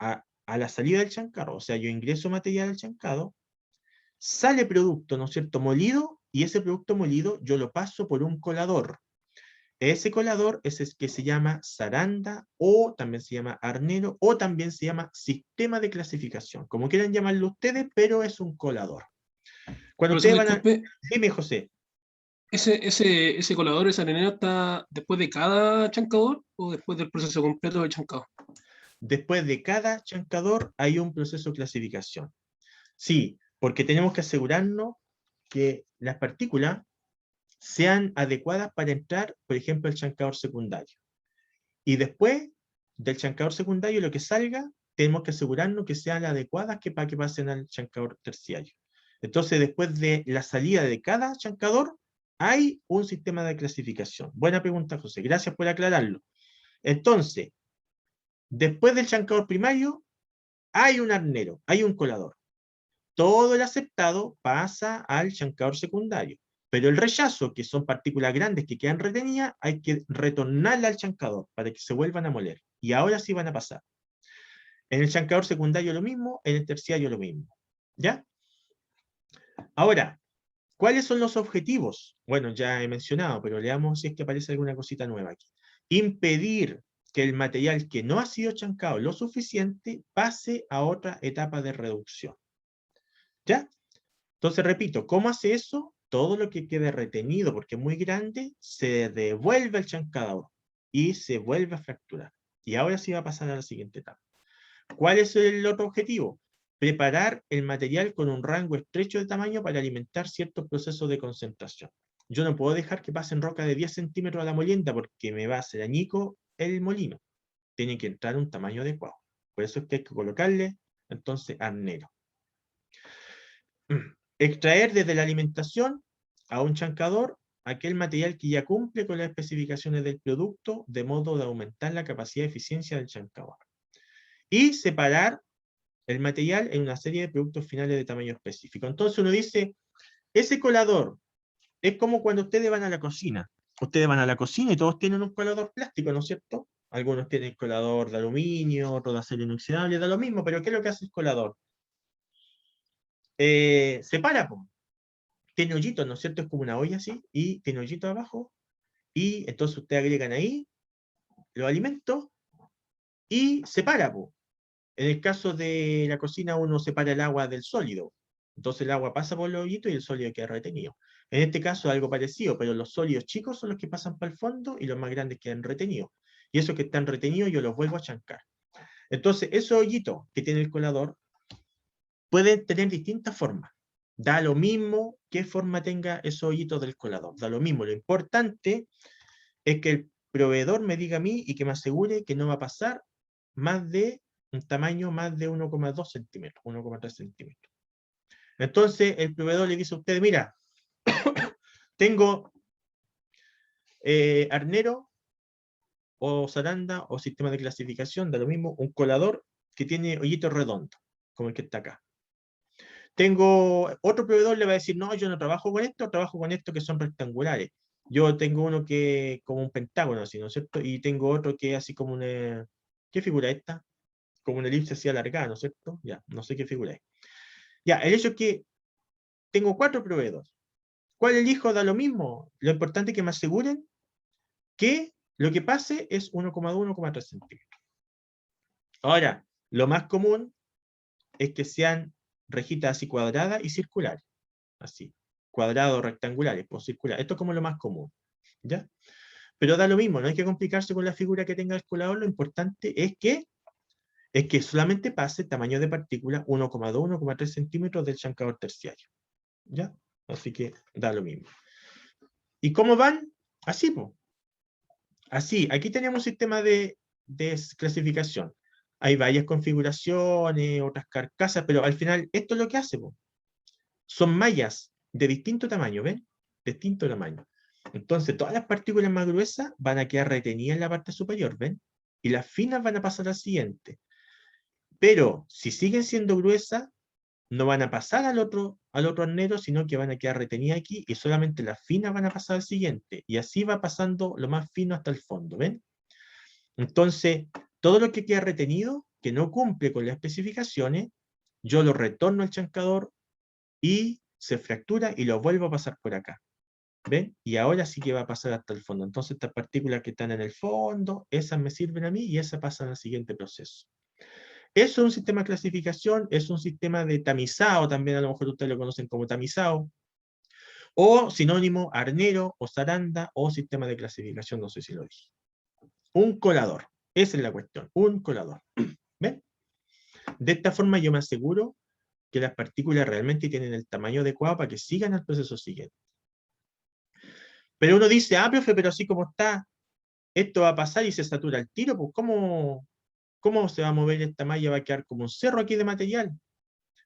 A la salida del chancador, o sea, yo ingreso material al chancado, sale producto, ¿no es cierto?, molido, y ese producto molido yo lo paso por un colador. Ese colador es el que se llama zaranda, o también se llama arnero, o también se llama sistema de clasificación, como quieran llamarlo ustedes, pero es un colador. Cuando Profesor, ustedes van a... disculpe, Dime, José. ¿ese colador, ese arenero está después de cada chancador o después del proceso completo del chancado? Después de cada chancador hay un proceso de clasificación. Sí, porque tenemos que asegurarnos que las partículas sean adecuadas para entrar, por ejemplo, al chancador secundario. Y después del chancador secundario, lo que salga, tenemos que asegurarnos que sean adecuadas para que pasen al chancador terciario. Entonces, después de la salida de cada chancador, hay un sistema de clasificación. Buena pregunta, José. Gracias por aclararlo. Entonces, después del chancador primario, hay un arnero, hay un colador. Todo el aceptado pasa al chancador secundario, pero el rechazo, que son partículas grandes que quedan retenidas, hay que retornarla al chancador para que se vuelvan a moler. Y ahora sí van a pasar. En el chancador secundario lo mismo, en el terciario lo mismo. ¿Ya? Ahora, ¿cuáles son los objetivos? Bueno, ya he mencionado, pero leamos si es que aparece alguna cosita nueva aquí. Impedir que el material que no ha sido chancado lo suficiente pase a otra etapa de reducción. ¿Ya? Entonces, repito, ¿cómo hace eso? Todo lo que quede retenido, porque es muy grande, se devuelve al chancador y se vuelve a fracturar. Y ahora sí va a pasar a la siguiente etapa. ¿Cuál es el otro objetivo? preparar el material con un rango estrecho de tamaño para alimentar ciertos procesos de concentración. Yo no puedo dejar que pasen roca de 10 centímetros a la molienda porque me va a hacer añico el molino. Tiene que entrar un tamaño adecuado. Por eso es que hay que colocarle, entonces, arnero. Extraer desde la alimentación a un chancador aquel material que ya cumple con las especificaciones del producto, de modo de aumentar la capacidad de eficiencia del chancador. Y separar el material en una serie de productos finales de tamaño específico. Entonces uno dice, ese colador es como cuando ustedes van a la cocina. Ustedes van a la cocina y todos tienen un colador plástico, ¿no es cierto? Algunos tienen colador de aluminio, otros de acero inoxidable, da lo mismo, pero ¿qué es lo que hace el colador? Separa, po. Tiene hoyitos, ¿no es cierto? Es como una olla así, y tiene hoyitos abajo, y entonces ustedes agregan ahí los alimentos, y separa, po. En el caso de la cocina uno separa el agua del sólido, entonces el agua pasa por los hoyitos y el sólido queda retenido. En este caso es algo parecido, pero los sólidos chicos son los que pasan para el fondo y los más grandes quedan retenidos. Y esos que están retenidos yo los vuelvo a chancar. Entonces esos hoyitos que tiene el colador pueden tener distintas formas. Da lo mismo qué forma tenga esos hoyitos del colador. Da lo mismo. Lo importante es que el proveedor me diga a mí y que me asegure que no va a pasar más de un tamaño más de 1,2 centímetros, 1,3 centímetros. Entonces el proveedor le dice a usted, mira, tengo arnero o zaranda o sistema de clasificación, da lo mismo, un colador que tiene hoyitos redondos, como el que está acá. Tengo, otro proveedor le va a decir, no, yo no trabajo con esto que son rectangulares. Yo tengo uno que como un pentágono, así, ¿no es cierto? Y tengo otro que es así como una, ¿qué figura es esta? Como una elipse así alargada, ¿no es cierto? Ya, no sé qué figura es. Ya, el hecho es que tengo 4 proveedores. ¿Cuál elijo? Da lo mismo. Lo importante es que me aseguren que lo que pase es 1,2, 1,3 centímetros. Ahora, lo más común es que sean rejitas así cuadradas y circulares. Así. Cuadrados, rectangulares, pues circulares. Esto es como lo más común. ¿Ya? Pero da lo mismo, no hay que complicarse con la figura que tenga el colador. Lo importante es que solamente pase tamaño de partícula 1,2, 1,3 centímetros del chancador terciario. ¿Ya? Así que da lo mismo. ¿Y cómo van? Así, pues. Así, aquí tenemos un sistema de clasificación. Hay varias configuraciones, otras carcasas, pero al final esto es lo que hace, po. Son mallas de distinto tamaño, ¿ven? Distinto tamaño. Entonces, todas las partículas más gruesas van a quedar retenidas en la parte superior, ¿ven? Y las finas van a pasar al siguiente. Pero, si siguen siendo gruesas, no van a pasar al otro arnero, sino que van a quedar retenidas aquí y solamente las finas van a pasar al siguiente. Y así va pasando lo más fino hasta el fondo, ¿ven? Entonces, todo lo que queda retenido, que no cumple con las especificaciones, yo lo retorno al chancador y se fractura y lo vuelvo a pasar por acá. ¿Ven? Y ahora sí que va a pasar hasta el fondo. Entonces, estas partículas que están en el fondo, esas me sirven a mí y esas pasan al siguiente proceso. Eso es un sistema de clasificación, es un sistema de tamizado, también a lo mejor ustedes lo conocen como tamizado, o sinónimo, arnero, o zaranda, o sistema de clasificación, no sé si lo dije. Un colador, esa es la cuestión, un colador. ¿Ven? De esta forma yo me aseguro que las partículas realmente tienen el tamaño adecuado para que sigan al proceso siguiente. Pero uno dice, ah, profe, pero así como está, esto va a pasar y se satura el tiro, pues ¿cómo se va a mover esta malla? Va a quedar como un cerro aquí de material.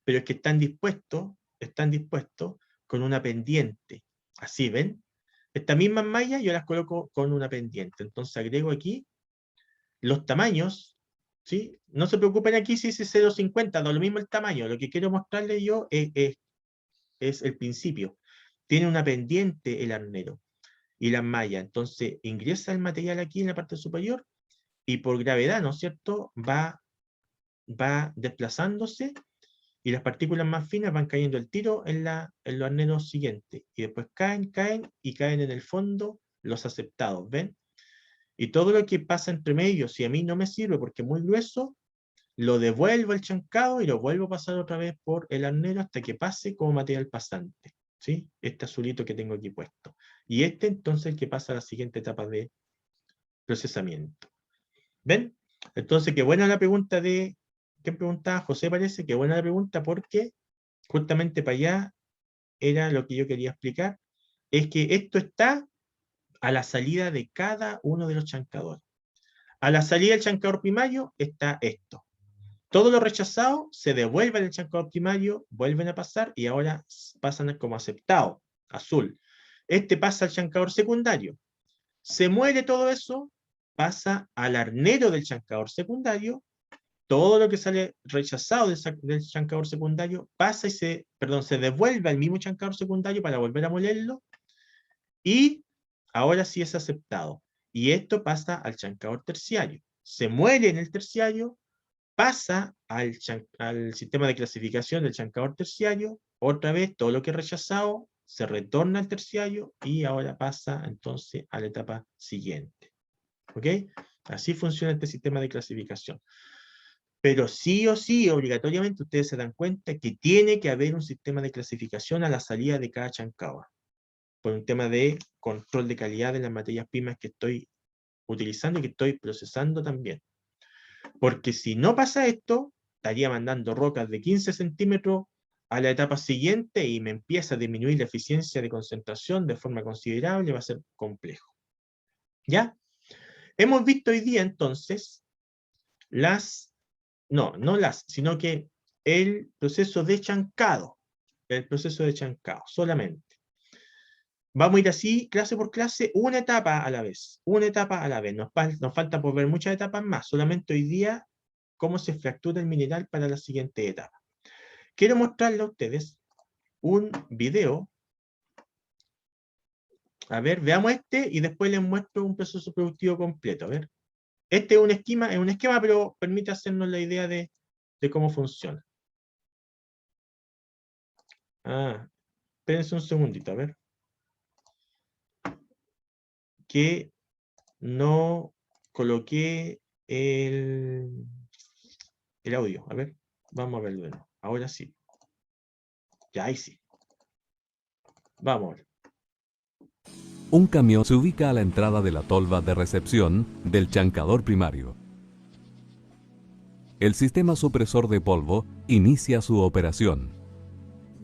Pero es que están dispuestos con una pendiente. Así, ¿ven? Estas mismas mallas yo las coloco con una pendiente. Entonces agrego aquí los tamaños, ¿sí? No se preocupen aquí si es 0,50, da lo mismo el tamaño. Lo que quiero mostrarles yo es el principio. Tiene una pendiente el arnero y las mallas. Entonces ingresa el material aquí en la parte superior y por gravedad, ¿no es cierto? Va desplazándose y las partículas más finas van cayendo el tiro en los arneros siguientes. Y después caen y caen en el fondo los aceptados, ¿ven? Y todo lo que pasa entre medio, si a mí no me sirve porque es muy grueso, lo devuelvo al chancado y lo vuelvo a pasar otra vez por el arnero hasta que pase como material pasante. ¿Sí? Este azulito que tengo aquí puesto. Y este entonces que pasa a la siguiente etapa de procesamiento. ¿Ven? Entonces, qué buena la pregunta de ¿Qué preguntaba José? Parece que buena la pregunta, porque justamente para allá era lo que yo quería explicar, es que esto está a la salida de cada uno de los chancadores. A la salida del chancador primario está esto. Todo lo rechazado se devuelve al chancador primario, vuelven a pasar y ahora pasan como aceptado, azul. Este pasa al chancador secundario. Se muere todo eso, pasa al arnero del chancador secundario. Todo lo que sale rechazado del chancador secundario pasa y se devuelve al mismo chancador secundario para volver a molerlo. Y ahora sí es aceptado. Y esto pasa al chancador terciario. Se muere en el terciario, pasa al sistema de clasificación del chancador terciario, otra vez todo lo que es rechazado se retorna al terciario y ahora pasa entonces a la etapa siguiente. ¿Ok? Así funciona este sistema de clasificación. Pero sí o sí, obligatoriamente, ustedes se dan cuenta que tiene que haber un sistema de clasificación a la salida de cada chancador, por un tema de control de calidad de las materias primas que estoy utilizando y que estoy procesando también. Porque si no pasa esto, estaría mandando rocas de 15 centímetros a la etapa siguiente y me empieza a disminuir la eficiencia de concentración de forma considerable, va a ser complejo. ¿Ya? Hemos visto hoy día entonces sino que el proceso de chancado, solamente. Vamos a ir así, clase por clase, una etapa a la vez. Nos falta por ver muchas etapas más, solamente hoy día cómo se fractura el mineral para la siguiente etapa. Quiero mostrarles a ustedes un video. A ver, veamos este y después les muestro un proceso productivo completo. A ver. Este es un esquema, pero permite hacernos la idea de cómo funciona. Espérense un segundito, a ver. Que no coloqué el audio. A ver, vamos a verlo de nuevo. Ahora sí. Ya, ahí sí. Vamos a ver. Un camión se ubica a la entrada de la tolva de recepción del chancador primario. El sistema supresor de polvo inicia su operación.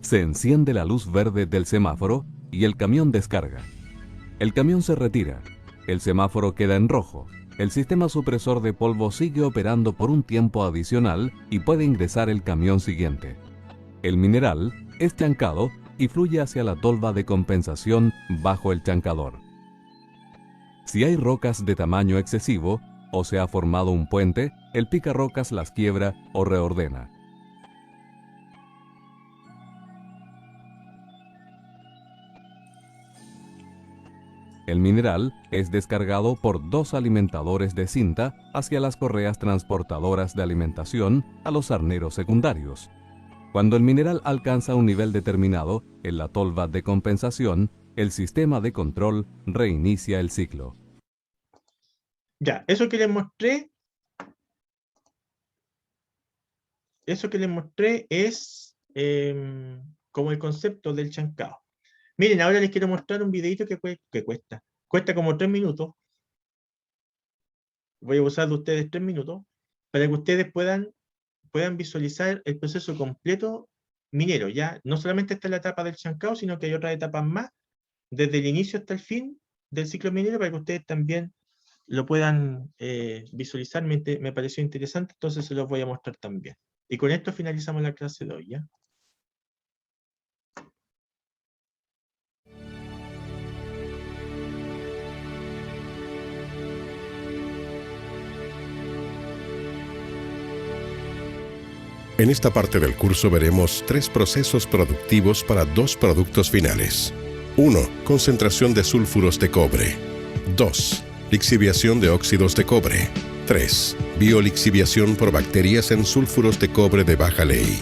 Se enciende la luz verde del semáforo y el camión descarga. El camión se retira. El semáforo queda en rojo. El sistema supresor de polvo sigue operando por un tiempo adicional y puede ingresar el camión siguiente. El mineral es chancado y fluye hacia la tolva de compensación bajo el chancador. Si hay rocas de tamaño excesivo o se ha formado un puente, el picarrocas las quiebra o reordena. El mineral es descargado por dos alimentadores de cinta hacia las correas transportadoras de alimentación a los arneros secundarios. Cuando el mineral alcanza un nivel determinado en la tolva de compensación, el sistema de control reinicia el ciclo. Ya, eso que les mostré es como el concepto del chancado. Miren, ahora les quiero mostrar un videito que cuesta como 3 minutos. Voy a usar de ustedes 3 minutos para que ustedes puedan visualizar el proceso completo minero. Ya no solamente está la etapa del chancado, sino que hay otras etapas más, desde el inicio hasta el fin del ciclo minero, para que ustedes también lo puedan visualizar. Me pareció interesante, entonces se los voy a mostrar también. Y con esto finalizamos la clase de hoy, ¿ya? En esta parte del curso veremos 3 procesos productivos para 2 productos finales. 1. Concentración de sulfuros de cobre. 2. Lixiviación de óxidos de cobre. 3. Biolixiviación por bacterias en sulfuros de cobre de baja ley.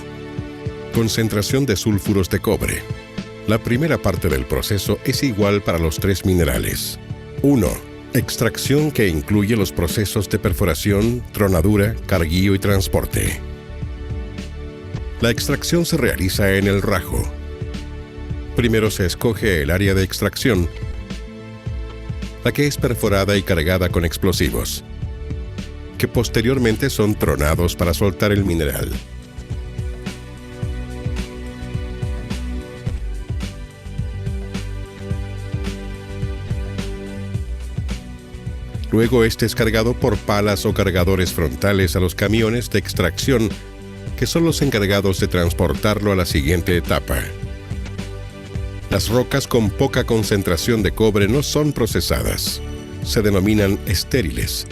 Concentración de sulfuros de cobre. La primera parte del proceso es igual para los 3 minerales. 1. Extracción, que incluye los procesos de perforación, tronadura, carguío y transporte. La extracción se realiza en el rajo. Primero se escoge el área de extracción, la que es perforada y cargada con explosivos. que posteriormente son tronados para soltar el mineral. Luego este es cargado por palas o cargadores frontales a los camiones de extracción, que son los encargados de transportarlo a la siguiente etapa. Las rocas con poca concentración de cobre no son procesadas. Se denominan estériles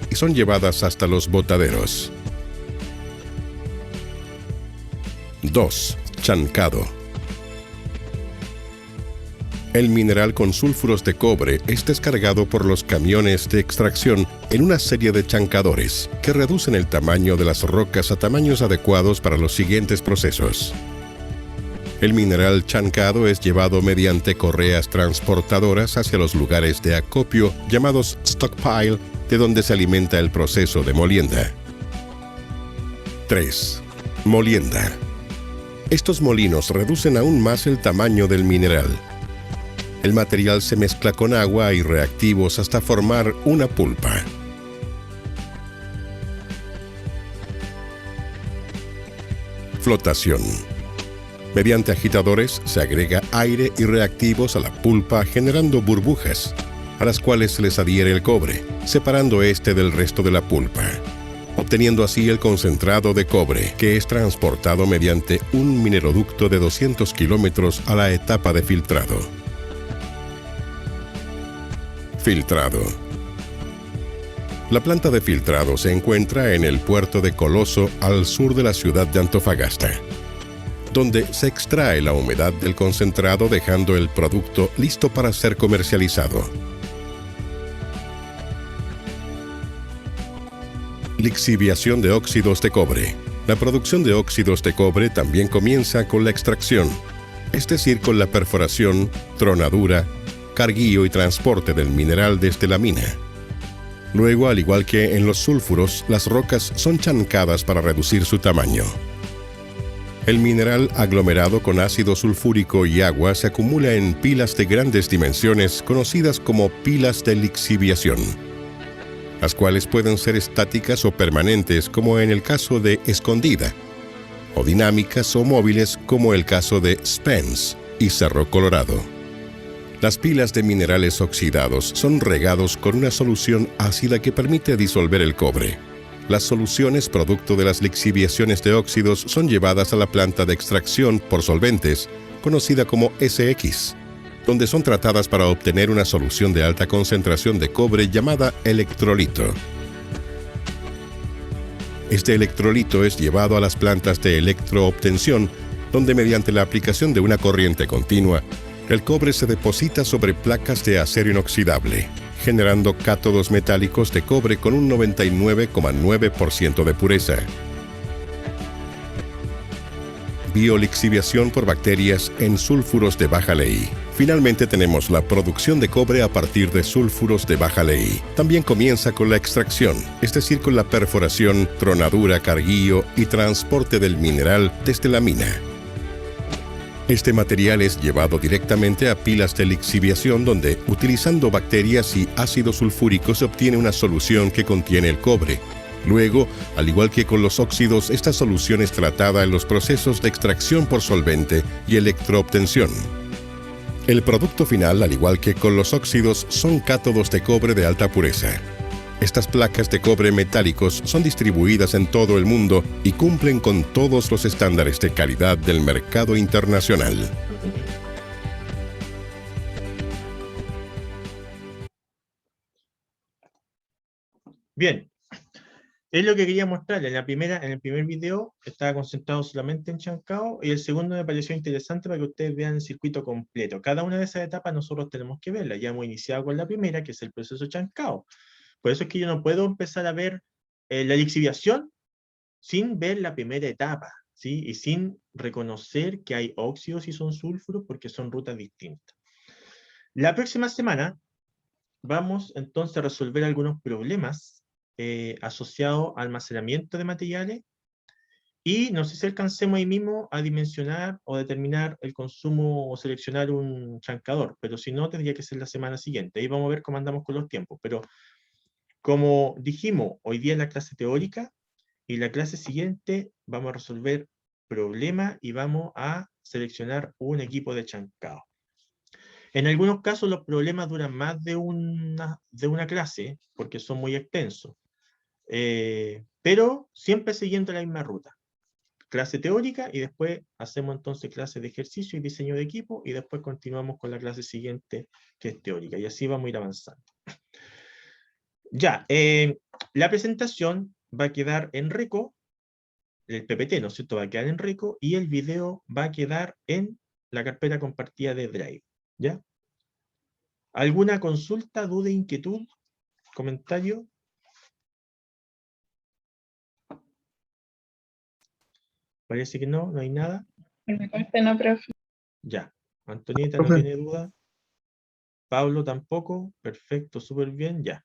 y son llevadas hasta los botaderos. 2. Chancado. El mineral con sulfuros de cobre es descargado por los camiones de extracción en una serie de chancadores que reducen el tamaño de las rocas a tamaños adecuados para los siguientes procesos. El mineral chancado es llevado mediante correas transportadoras hacia los lugares de acopio llamados stockpile, de donde se alimenta el proceso de molienda. 3. Molienda. Estos molinos reducen aún más el tamaño del mineral. El material se mezcla con agua y reactivos hasta formar una pulpa. Flotación. Mediante agitadores se agrega aire y reactivos a la pulpa generando burbujas, a las cuales se les adhiere el cobre, separando este del resto de la pulpa, obteniendo así el concentrado de cobre, que es transportado mediante un mineroducto de 200 kilómetros a la etapa de filtrado. Filtrado. La planta de filtrado se encuentra en el puerto de Coloso, al sur de la ciudad de Antofagasta, donde se extrae la humedad del concentrado dejando el producto listo para ser comercializado. Lixiviación de óxidos de cobre. La producción de óxidos de cobre también comienza con la extracción, es decir, con la perforación, tronadura, carguío y transporte del mineral desde la mina. Luego, al igual que en los sulfuros, las rocas son chancadas para reducir su tamaño. El mineral aglomerado con ácido sulfúrico y agua se acumula en pilas de grandes dimensiones conocidas como pilas de lixiviación, las cuales pueden ser estáticas o permanentes como en el caso de Escondida, o dinámicas o móviles como el caso de Spence y Cerro Colorado. Las pilas de minerales oxidados son regados con una solución ácida que permite disolver el cobre. Las soluciones producto de las lixiviaciones de óxidos son llevadas a la planta de extracción por solventes, conocida como SX, donde son tratadas para obtener una solución de alta concentración de cobre llamada electrolito. Este electrolito es llevado a las plantas de electroobtención, donde mediante la aplicación de una corriente continua, el cobre se deposita sobre placas de acero inoxidable, generando cátodos metálicos de cobre con un 99,9% de pureza. Biolixiviación por bacterias en sulfuros de baja ley. Finalmente tenemos la producción de cobre a partir de sulfuros de baja ley. También comienza con la extracción, es decir, con la perforación, tronadura, carguío y transporte del mineral desde la mina. Este material es llevado directamente a pilas de lixiviación donde, utilizando bacterias y ácido sulfúrico, se obtiene una solución que contiene el cobre. Luego, al igual que con los óxidos, esta solución es tratada en los procesos de extracción por solvente y electroobtención. El producto final, al igual que con los óxidos, son cátodos de cobre de alta pureza. Estas placas de cobre metálicos son distribuidas en todo el mundo y cumplen con todos los estándares de calidad del mercado internacional. Bien, es lo que quería mostrar. En el primer video estaba concentrado solamente en chancado y el segundo me pareció interesante para que ustedes vean el circuito completo. Cada una de esas etapas nosotros tenemos que verla. Ya hemos iniciado con la primera, que es el proceso chancado. Por eso es que yo no puedo empezar a ver la lixiviación sin ver la primera etapa, ¿sí? Y sin reconocer que hay óxidos y son sulfuros porque son rutas distintas. La próxima semana vamos entonces a resolver algunos problemas asociados al almacenamiento de materiales y no sé si alcancemos ahí mismo a dimensionar o determinar el consumo o seleccionar un chancador, pero si no tendría que ser la semana siguiente. Ahí vamos a ver cómo andamos con los tiempos, pero como dijimos, hoy día es la clase teórica y la clase siguiente vamos a resolver problemas y vamos a seleccionar un equipo de chancado. En algunos casos los problemas duran más de una clase porque son muy extensos, pero siempre siguiendo la misma ruta. Clase teórica y después hacemos entonces clases de ejercicio y diseño de equipo y después continuamos con la clase siguiente que es teórica y así vamos a ir avanzando. Ya, la presentación va a quedar en Reco, el PPT, ¿no es cierto? Va a quedar en Reco y el video va a quedar en la carpeta compartida de Drive, ¿ya? ¿Alguna consulta, duda, inquietud, comentario? Parece que no hay nada. Por mi parte no, profe. Ya, Antonieta no Profe. tiene duda. Pablo tampoco. Perfecto, súper bien, ya.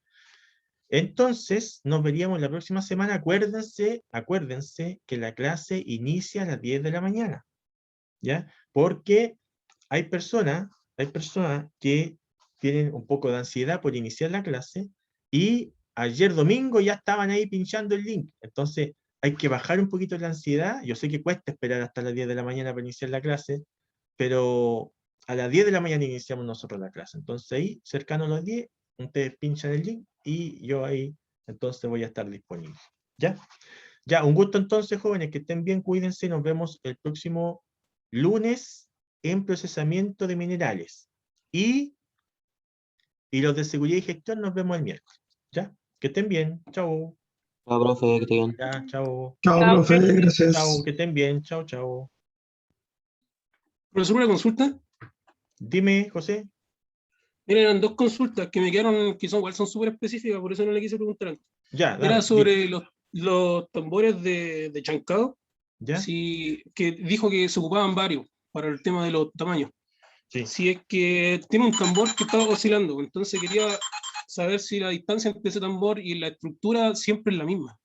Entonces, nos veríamos la próxima semana. Acuérdense que la clase inicia a las 10 de la mañana, ¿ya? Porque hay personas que tienen un poco de ansiedad por iniciar la clase y ayer domingo ya estaban ahí pinchando el link. Entonces, hay que bajar un poquito la ansiedad. Yo sé que cuesta esperar hasta las 10 de la mañana para iniciar la clase, pero a las 10 de la mañana iniciamos nosotros la clase. Entonces ahí, cercano a las 10, ustedes pinchan el link y yo ahí entonces voy a estar disponible. ¿Ya? Ya, un gusto entonces, jóvenes, que estén bien, cuídense, nos vemos el próximo lunes en procesamiento de minerales. Y los de seguridad y gestión nos vemos el miércoles. ¿Ya? Que estén bien. Chao. Chao, profe, que esté bien. Ya, chao. Chao, Chao, profe, profe. gracias. Chao, que estén bien. Chao, chao. Profesor, una consulta. Dime, José. Miren, eran dos consultas que me quedaron, que son igual son súper específicas, por eso no le quise preguntar antes. Ya, Era dale, sobre los tambores de chancado, ¿ya? que dijo que se ocupaban varios para el tema de los tamaños. Sí. Si es que tiene un tambor que está oscilando, entonces quería saber si la distancia entre ese tambor y la estructura siempre es la misma,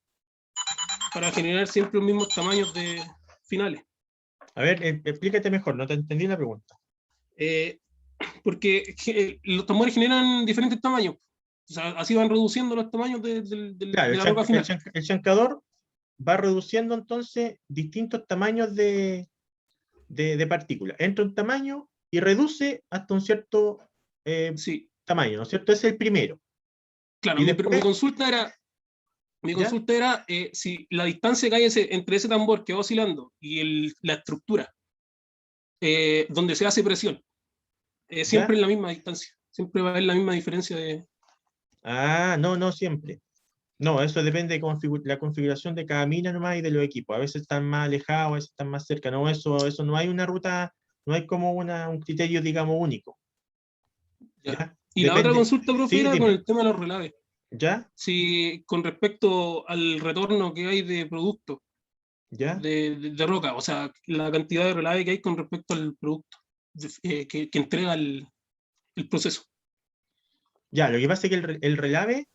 para generar siempre los mismos tamaños de finales. A ver, explícate mejor, no te entendí la pregunta. Porque los tambores generan diferentes tamaños. O sea, así van reduciendo los tamaños de Claro, la roca final. el chancador va reduciendo entonces distintos tamaños de partículas. Entra un tamaño y reduce hasta un cierto Sí, tamaño, ¿no es cierto? Ese es el primero. claro. Y Mi después- consulta era si la distancia que hay entre ese tambor que va oscilando y la estructura, donde se hace presión, siempre es la misma distancia. Siempre va a haber la misma diferencia de... Ah, no siempre. No, eso depende de la configuración de cada mina nomás y de los equipos. A veces están más alejados, a veces están más cerca. No, eso no hay una ruta, no hay como un criterio, digamos, único. Ya. ¿Ya? Y la otra Depende. consulta, profe, Sí, era dime. con el tema de los relaves. ¿Ya? Si con respecto al retorno que hay de producto ¿Ya? de roca, o sea, la cantidad de relave que hay con respecto al producto que entrega el proceso. Ya, lo que pasa es que el relave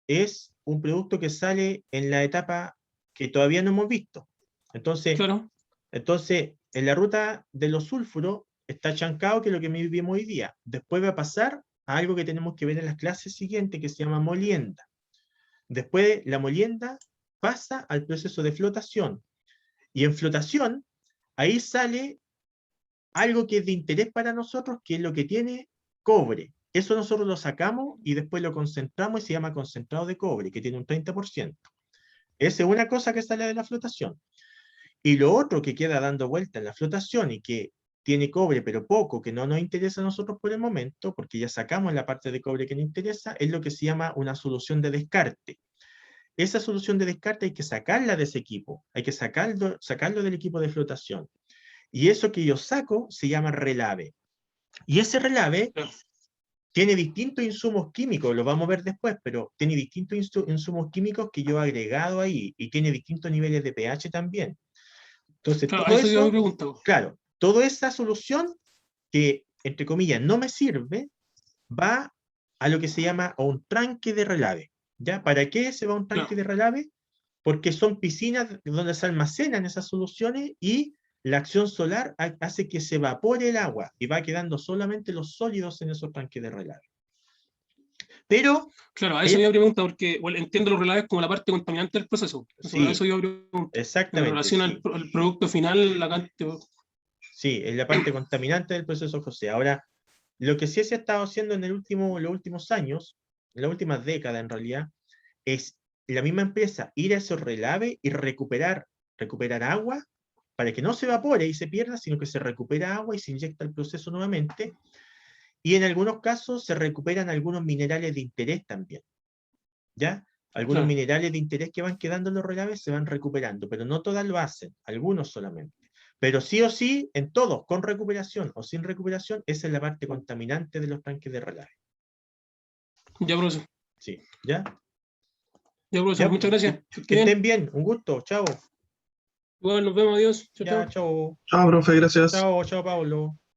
es un producto que sale en la etapa que todavía no hemos visto. Entonces, Claro, en la ruta de los sulfuros está chancado, que es lo que vimos hoy día. Después va a pasar a algo que tenemos que ver en las clases siguientes, que se llama molienda. Después, la molienda pasa al proceso de flotación. Y en flotación, ahí sale algo que es de interés para nosotros, que es lo que tiene cobre. Eso nosotros lo sacamos y después lo concentramos y se llama concentrado de cobre, que tiene un 30%. Esa es una cosa que sale de la flotación. Y lo otro que queda dando vuelta en la flotación y que tiene cobre pero poco, que no nos interesa a nosotros por el momento, porque ya sacamos la parte de cobre que nos interesa, es lo que se llama una solución de descarte. Esa solución de descarte hay que sacarla de ese equipo, hay que sacarlo del equipo de flotación. Y eso que yo saco se llama relave. Y ese relave claro. tiene distintos insumos químicos, lo vamos a ver después, pero tiene distintos insumos químicos que yo he agregado ahí, y tiene distintos niveles de pH también. Entonces, Claro, todo eso yo me eso, pregunto. claro, toda esa solución que, entre comillas, no me sirve, va a lo que se llama a un tranque de relave. ¿Ya? ¿Para qué se va a un tranque de relave? Porque son piscinas donde se almacenan esas soluciones y la acción solar hace que se evapore el agua y va quedando solamente los sólidos en esos tanques de relave. Pero, Claro, a eso iba a preguntar, porque bueno, entiendo los relaves como la parte contaminante del proceso. Sí, A eso iba a preguntar. En exactamente. relación Sí. al producto final, la cantidad. Sí, es la parte contaminante del proceso José. Ahora, lo que sí se ha estado haciendo en los últimos años, en las últimas décadas en realidad, es la misma empresa ir a esos relaves y recuperar agua para que no se evapore y se pierda, sino que se recupera agua y se inyecta al proceso nuevamente. Y en algunos casos se recuperan algunos minerales de interés también. ¿Ya? Algunos Claro. minerales de interés que van quedando en los relaves se van recuperando, pero no todas lo hacen, algunos solamente. Pero sí o sí, en todos, con recuperación o sin recuperación, esa es la parte contaminante de los tanques de relave. Ya, profesor. Sí, ¿ya? Ya, profesor, Ya, muchas gracias. que estén bien, un gusto, chao. Bueno, nos vemos, adiós. Chao, Ya, chao. chao. Chao, profe, gracias. Chao, chao, Pablo.